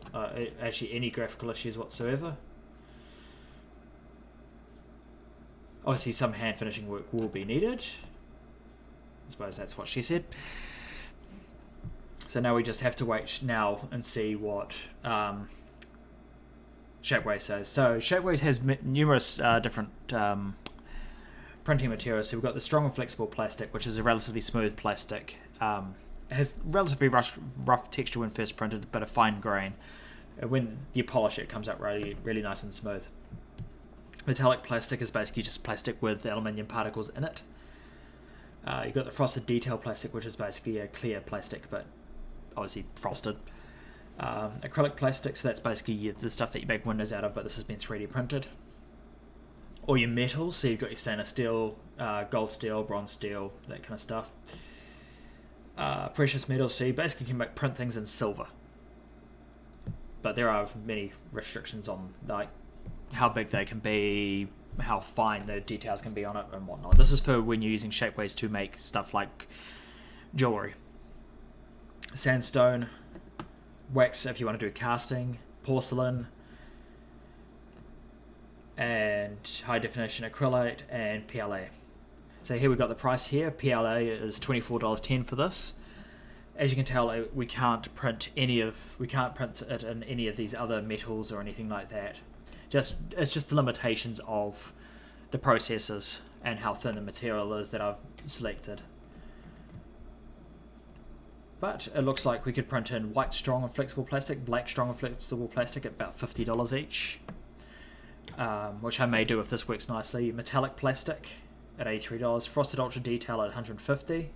actually any graphical issues whatsoever. Obviously some hand finishing work will be needed. I suppose that's what she said. So now we just have to wait now and see what Shapeways says. So Shapeways has numerous different printing materials. So we've got the strong and flexible plastic, which is a relatively smooth plastic. It has relatively rough texture when first printed, but a fine grain. When you polish it, it comes out really, really nice and smooth. Metallic plastic is basically just plastic with aluminium particles in it. You've got the frosted detail plastic, which is basically a clear plastic, but obviously frosted. Acrylic plastic, so that's basically the stuff that you make windows out of, but this has been 3D printed. All your metals, so you've got your stainless steel, gold steel, bronze steel, that kind of stuff. Precious metals, so you basically can print things in silver. But there are many restrictions on like how big they can be, how fine the details can be on it, and whatnot. This is for when you're using shapeways to make stuff like jewelry. Sandstone, wax if you want to do casting, porcelain, and high definition acrylate and PLA. So here we've got the price here. PLA is $24.10 for this. As you can tell, we can't print it in any of these other metals or anything like that. It's just the limitations of the processes and how thin the material is that I've selected. But it looks like we could print in white strong and flexible plastic, black strong and flexible plastic at about $50 each, which I may do if this works nicely. Metallic plastic at $83, frosted ultra detail at $150.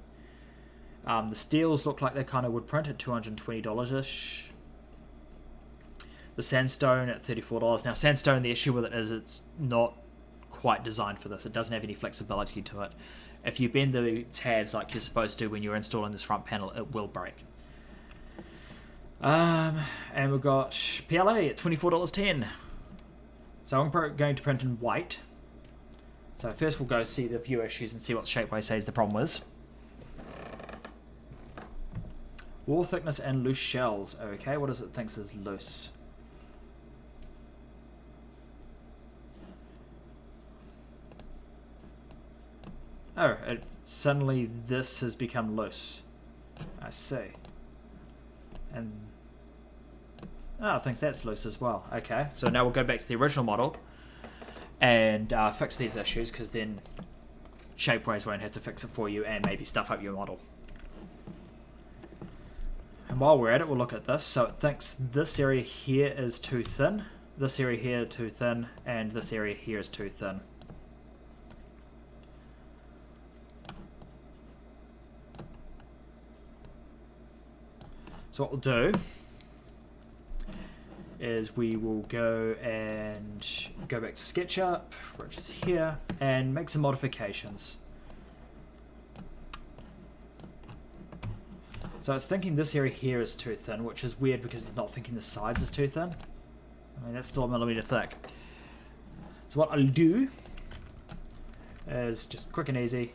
The steels look like they kind of would print at $220-ish. The sandstone at $34. Now sandstone, the issue with it is it's not quite designed for this. It doesn't have any flexibility to it. If you bend the tabs like you're supposed to when you're installing this front panel, it will break. And we've got PLA at $24.10. So I'm going to print in white. So first we'll go see the view issues and see what Shapeway says the problem is. Wall thickness and loose shells. Okay, what does it think is loose? Oh, suddenly this has become loose. I see. And oh, it thinks that's loose as well. Okay, so now we'll go back to the original model and fix these issues, because then Shapeways won't have to fix it for you and maybe stuff up your model. And while we're at it, we'll look at this. So it thinks this area here is too thin, this area here too thin, and this area here is too thin. So what we'll do is we will go back to SketchUp, which is here, and make some modifications. So it's thinking this area here is too thin, which is weird because it's not thinking the sides is too thin. I mean, that's still a millimeter thick. So what I'll do is just quick and easy,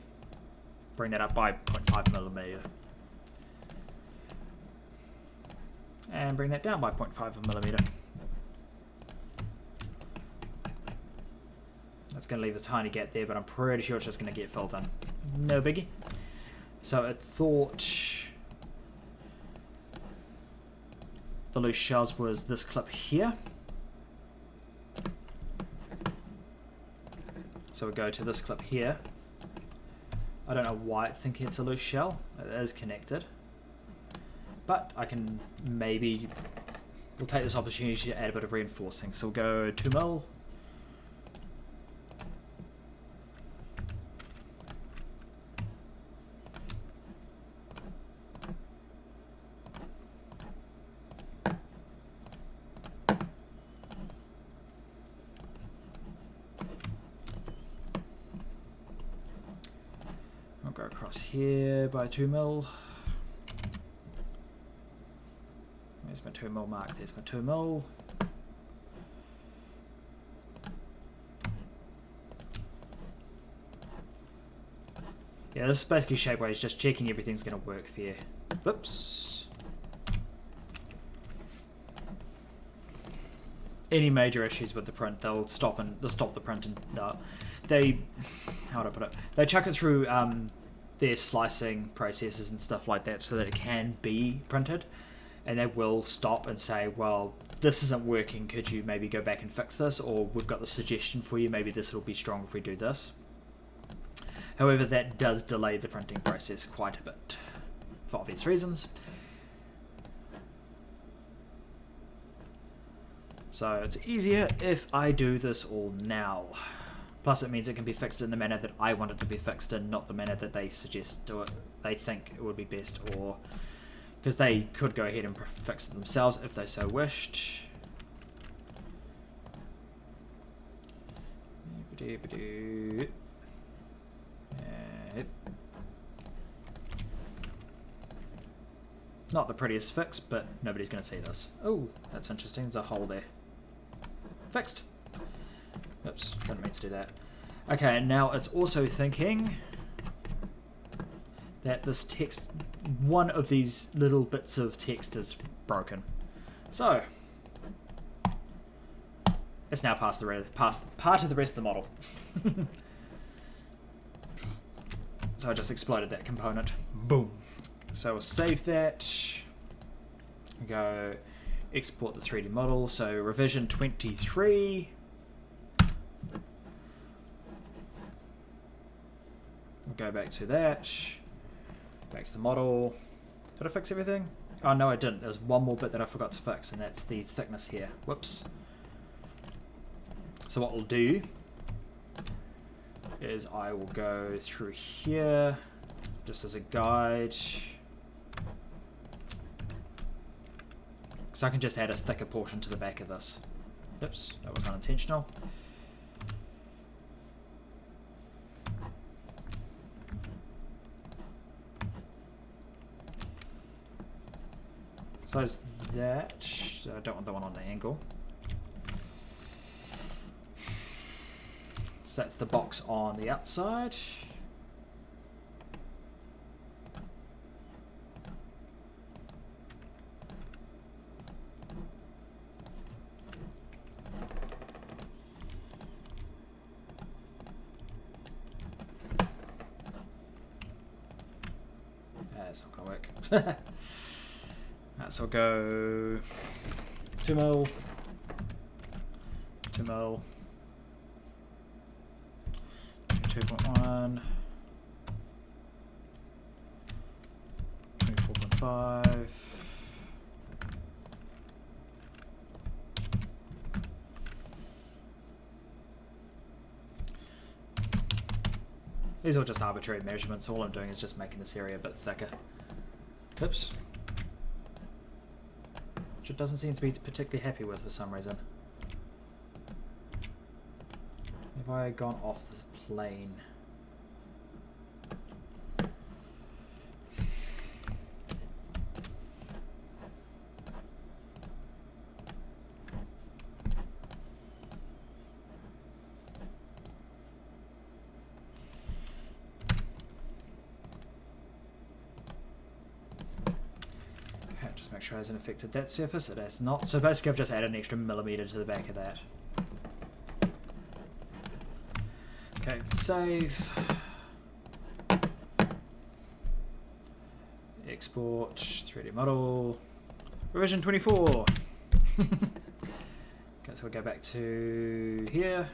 bring that up by 0.5 millimeter. And bring that down by 0.5 millimeter. That's going to leave a tiny gap there, but I'm pretty sure it's just going to get filled in. No biggie. So it thought the loose shells was this clip here. So we go to this clip here. I don't know why it's thinking it's a loose shell. It is connected. But I can maybe, we'll take this opportunity to add a bit of reinforcing. So we'll go 2 mil. I'll go across here by 2 mil. There's my 2 mil mark, there's my 2 mil. Yeah, this is basically Shapeways, just checking everything's going to work for you. Whoops. Any major issues with the print, they'll stop the print and how would I put it? They chuck it through their slicing processes and stuff like that so that it can be printed. And they will stop and say, well, this isn't working, could you maybe go back and fix this? Or we've got the suggestion for you, maybe this will be strong if we do this. However, that does delay the printing process quite a bit, for obvious reasons. So it's easier if I do this all now. Plus it means it can be fixed in the manner that I want it to be fixed in, not the manner that they suggest do it. They think it would be best, or because they could go ahead and fix it themselves if they so wished. Not the prettiest fix, but nobody's going to see this. Oh, that's interesting. There's a hole there. Fixed. Oops, didn't mean to do that. Okay, and now it's also thinking that this text, one of these little bits of text is broken. So, it's now past part of the rest of the model. So I just exploded that component. Boom. So we'll save that. Go export the 3D model. So revision 23. We'll go back to that. Back to the model. Did I fix everything? Oh no, I didn't. There's one more bit that I forgot to fix, and that's the thickness here. Whoops. So what we'll do is I will go through here just as a guide. So I can just add a thicker portion to the back of this. Oops, that was unintentional. So is that, I don't want the one on the angle. So that's the box on the outside. That's not gonna work. So I'll go 2 mil, 2 mil, 2.1, 24.5. These are just arbitrary measurements. All I'm doing is just making this area a bit thicker. Oops. Which it doesn't seem to be particularly happy with for some reason. Have I gone off the plane? Make sure it hasn't affected that surface. It has not. So basically I've just added an extra millimeter to the back of that. Okay, save. Export 3D model. Revision 24. Okay, so we'll go back to here.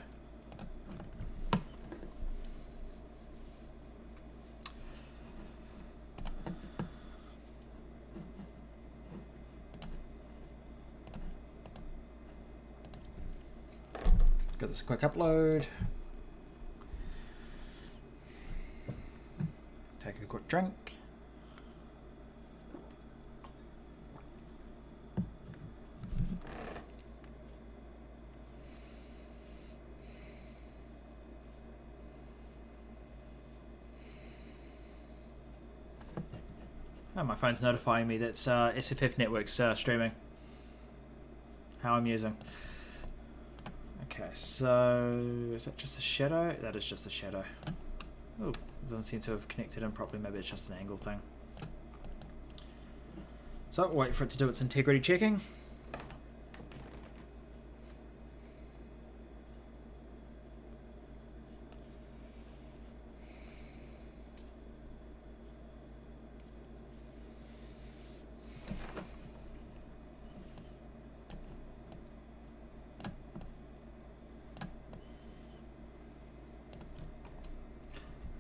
Give this a quick upload. Take a quick drink. Oh, my phone's notifying me that SFF Network's streaming. How amusing. Okay, so is that just a shadow? That is just a shadow. Oh, it doesn't seem to have connected in properly. Maybe it's just an angle thing. So we'll wait for it to do its integrity checking.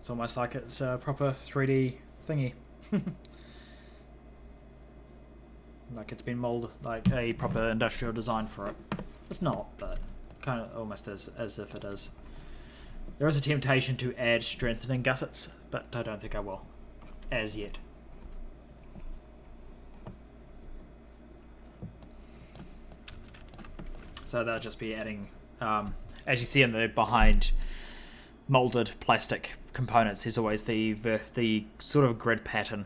It's almost like it's a proper 3D thingy. Like it's been molded like a proper industrial design for it. It's not, but kind of almost as if it is. There is a temptation to add strengthening gussets, but I don't think I will. As yet. So they'll just be adding, as you see in the behind molded plastic components, there's always the sort of grid pattern.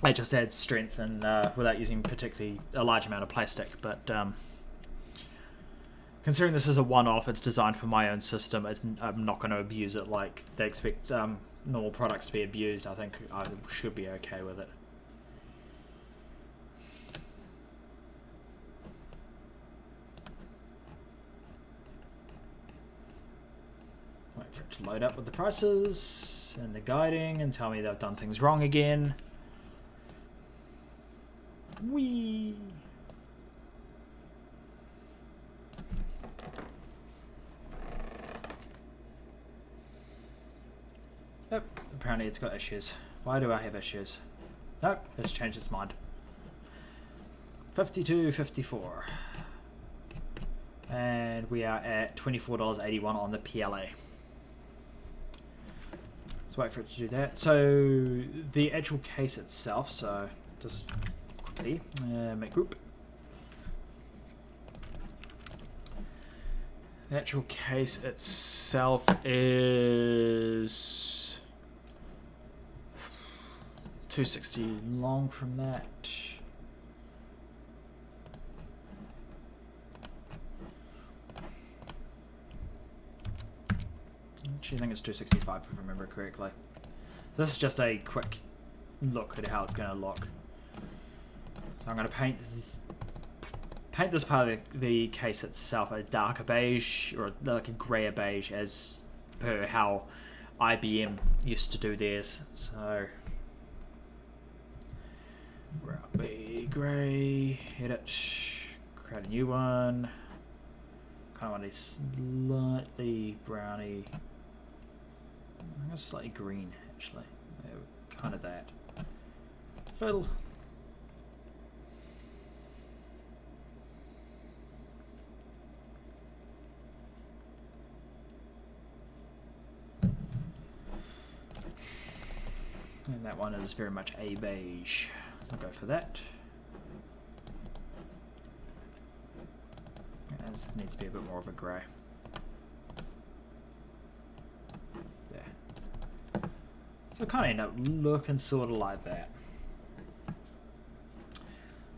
It just adds strength and without using particularly a large amount of plastic. But considering this is a one-off, it's designed for my own system. I'm not going to abuse it like they expect normal products to be abused. I think I should be okay with it. Wait for it to load up with the prices and the guiding and tell me they've done things wrong again. Whee! Yep, apparently it's got issues. Why do I have issues? Nope, it's changed its mind. 52.54. And we are at $24.81 on the PLA. Let's wait for it to do that. So the actual case itself, so just quickly make group. The actual case itself is 260 long from that. Actually, I think it's 265 if I remember correctly. This is just a quick look at how it's going to look. So I'm going to paint this part of the case itself a darker beige or like a grayer beige as per how IBM used to do theirs. So grey, edit, create a new one. Kind of want a slightly browny, I guess slightly green actually. Kind of that. Fiddle. And that one is very much a beige. I'll go for that. And this needs to be a bit more of a grey. There. So kind of end up looking sort of like that.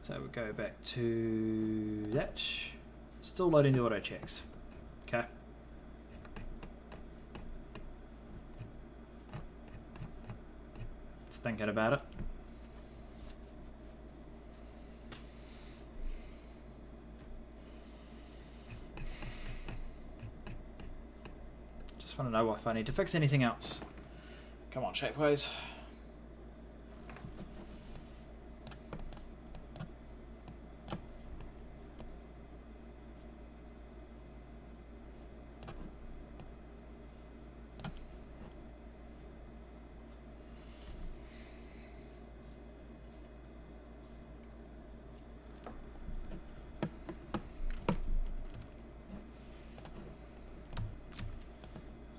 So we'll go back to that. Still loading the auto checks. Okay. Just thinking about it. Just want to know if I need to fix anything else. Come on, Shapeways.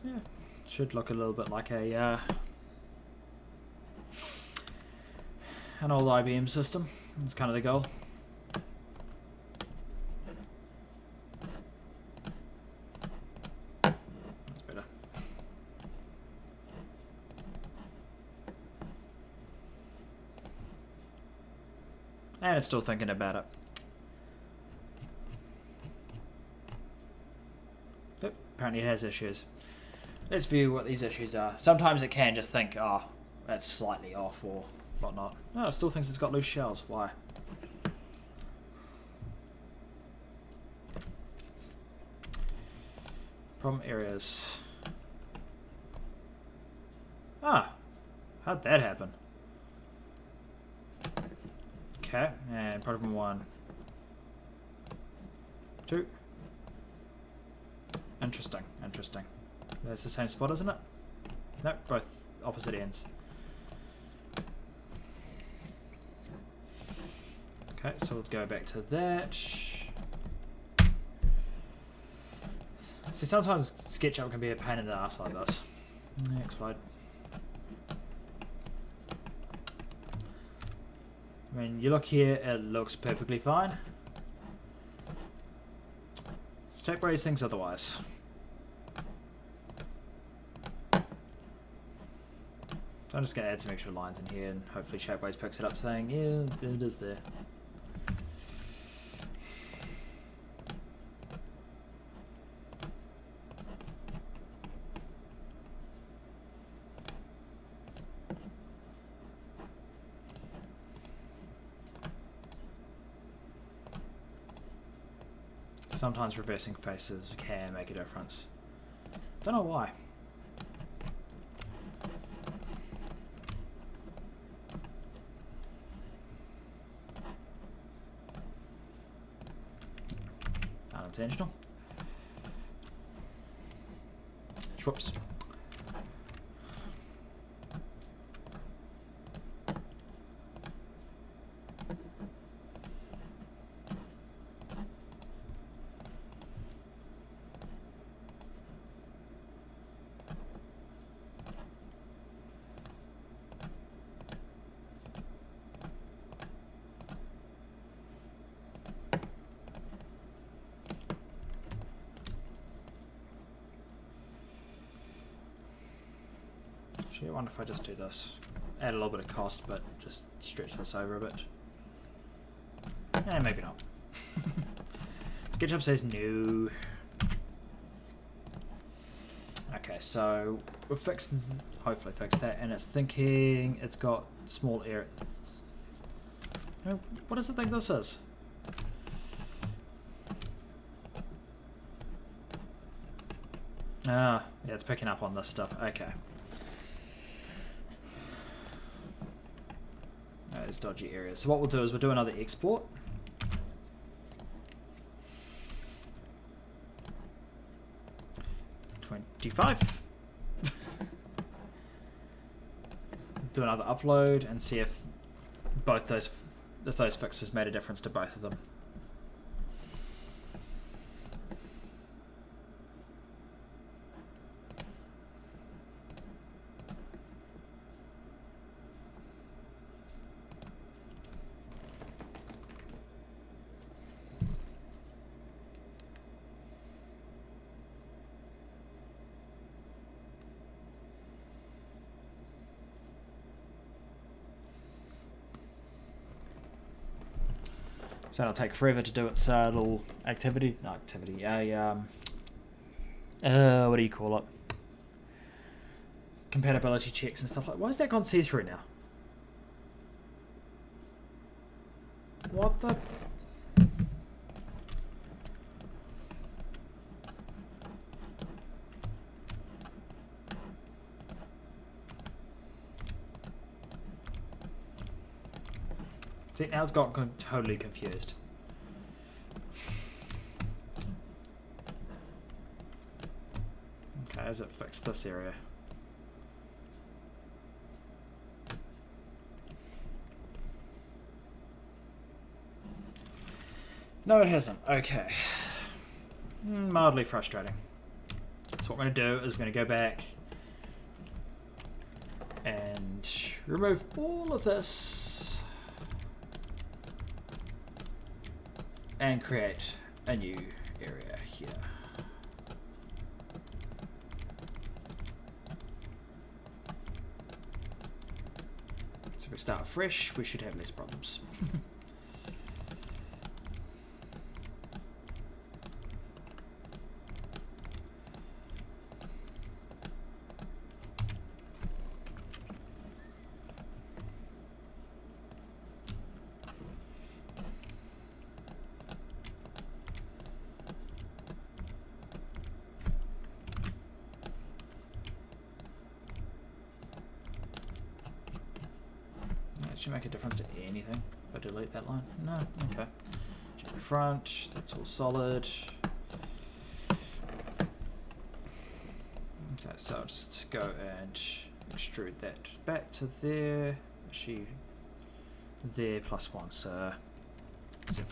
Yeah, should look a little bit like a an old IBM system. That's kind of the goal. That's better. And it's still thinking about it. Yep, apparently it has issues. Let's view what these issues are. Sometimes it can just think, oh, that's slightly off or whatnot. No, it still thinks it's got loose shells. Why? Problem areas. Ah, how'd that happen? Okay, and problem 1, 2. Interesting, interesting. That's the same spot, isn't it? No, both opposite ends. Okay, so we'll go back to that. See, sometimes SketchUp can be a pain in the ass like this. Explode. I mean, you look here, it looks perfectly fine. Let's check where these things otherwise. So I'm just going to add some extra lines in here and hopefully Shapeways picks it up saying, yeah, it is there. Sometimes reversing faces can make a difference. Don't know why. Unintentional. Whoops. Actually, I wonder if I just do this. Add a little bit of cost, but just stretch this over a bit. Maybe not. SketchUp says no. Okay, so we've fixed, hopefully fixed that, and it's thinking it's got small areas. What does it think this is? Ah, yeah, it's picking up on this stuff. Okay. Those dodgy areas. So what we'll do is we'll do another export. $25. Do another upload and see if those fixes made a difference to both of them. So it'll take forever to do its little activity. No, activity. What do you call it? Compatibility checks and stuff like. Why has that gone see-through now? What the? See, now it's got totally confused. Okay, has it fixed this area? No, it hasn't. Okay. Mildly frustrating. So what we're going to do is we're going to go back and remove all of this. And create a new area here. So if we start fresh, we should have less problems. Should make a difference to anything if I delete that line? No, okay. Check the front, that's all solid. Okay, So I'll just go and extrude that back to there. Actually, there +1, so 7.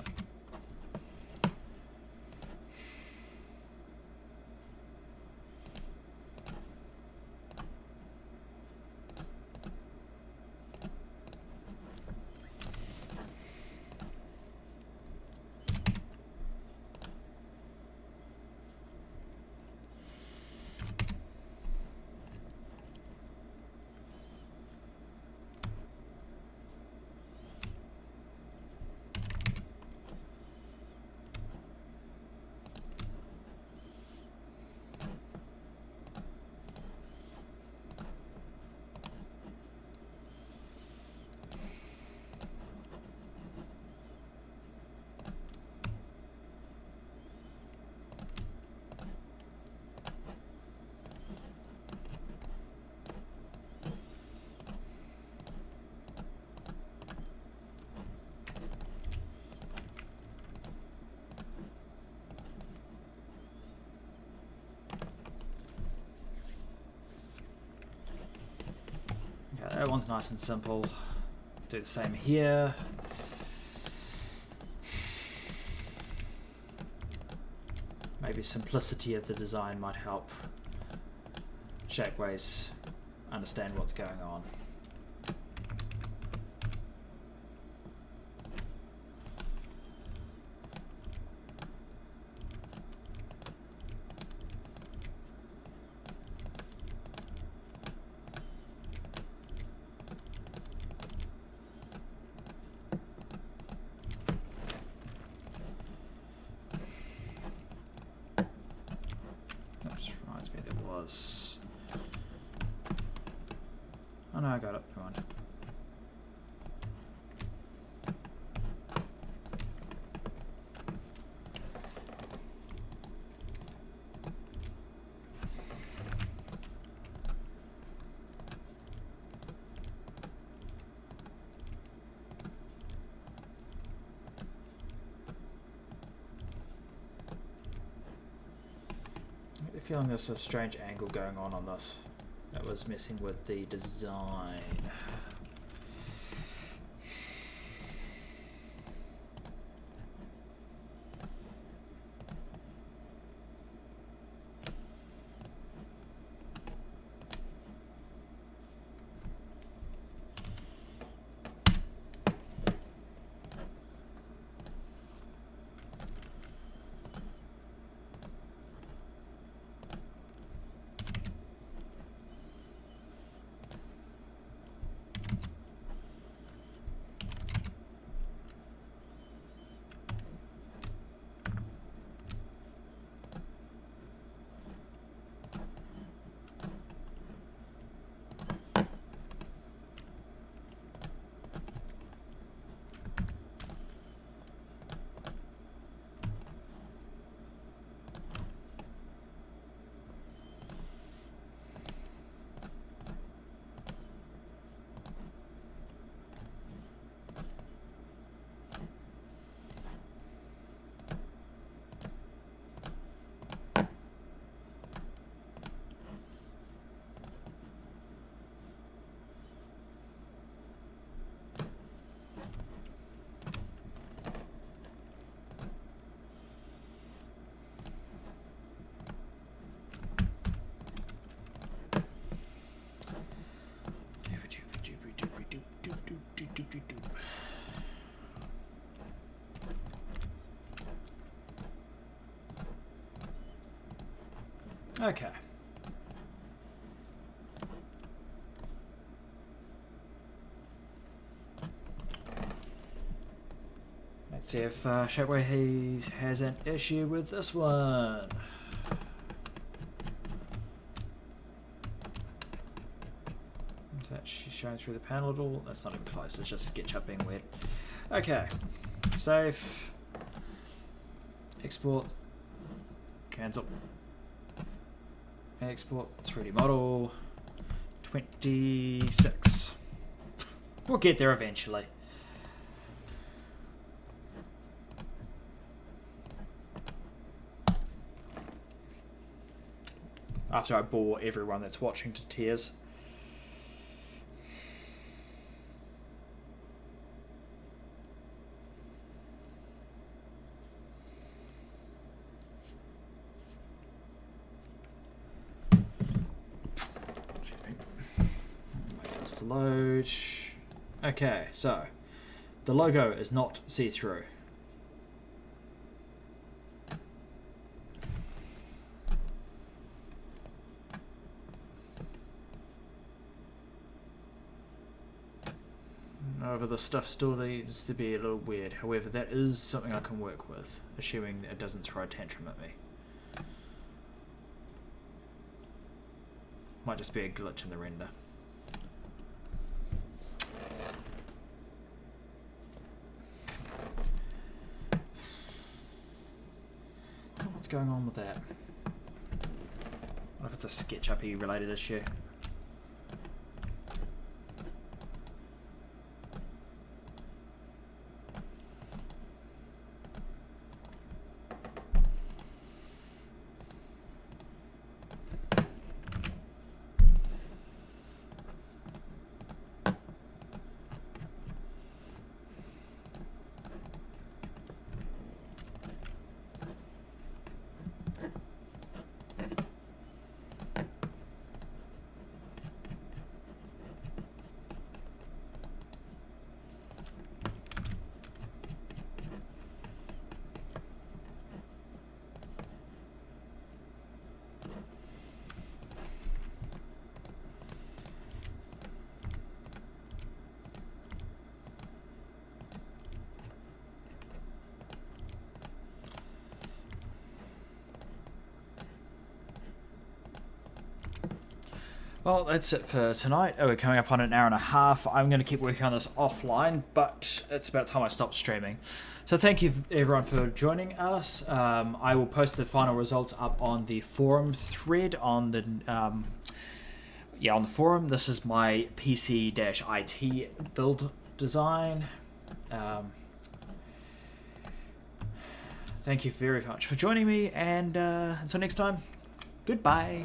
That one's nice and simple. Do the same here. Maybe simplicity of the design might help Shapeways understand what's going on. Oh no, I got it. Never mind. I get the feeling there's a strange angle going on this. That was messing with the design. Okay. Let's see if Shapeways has an issue with this one. Is that showing through the panel at all? That's not even close, it's just SketchUp being weird. Okay. Save. Export. Cancel. Export 3D model 26. We'll get there eventually. after I bore everyone that's watching to tears. Wait for this to load. Okay, so the logo is not see-through. However, the stuff still needs to be a little weird. However, that is something I can work with, assuming it doesn't throw a tantrum at me. Might just be a glitch in the render. What's going on with that? What if it's a SketchUp-y related issue? Well, that's it for tonight. We're coming up on an hour and a half. I'm going to keep working on this offline, but it's about time I stop streaming. So thank you everyone for joining us. I will post the final results up on the forum thread on the on the forum. This is my PC-IT build design. Thank you very much for joining me, and until next time, goodbye.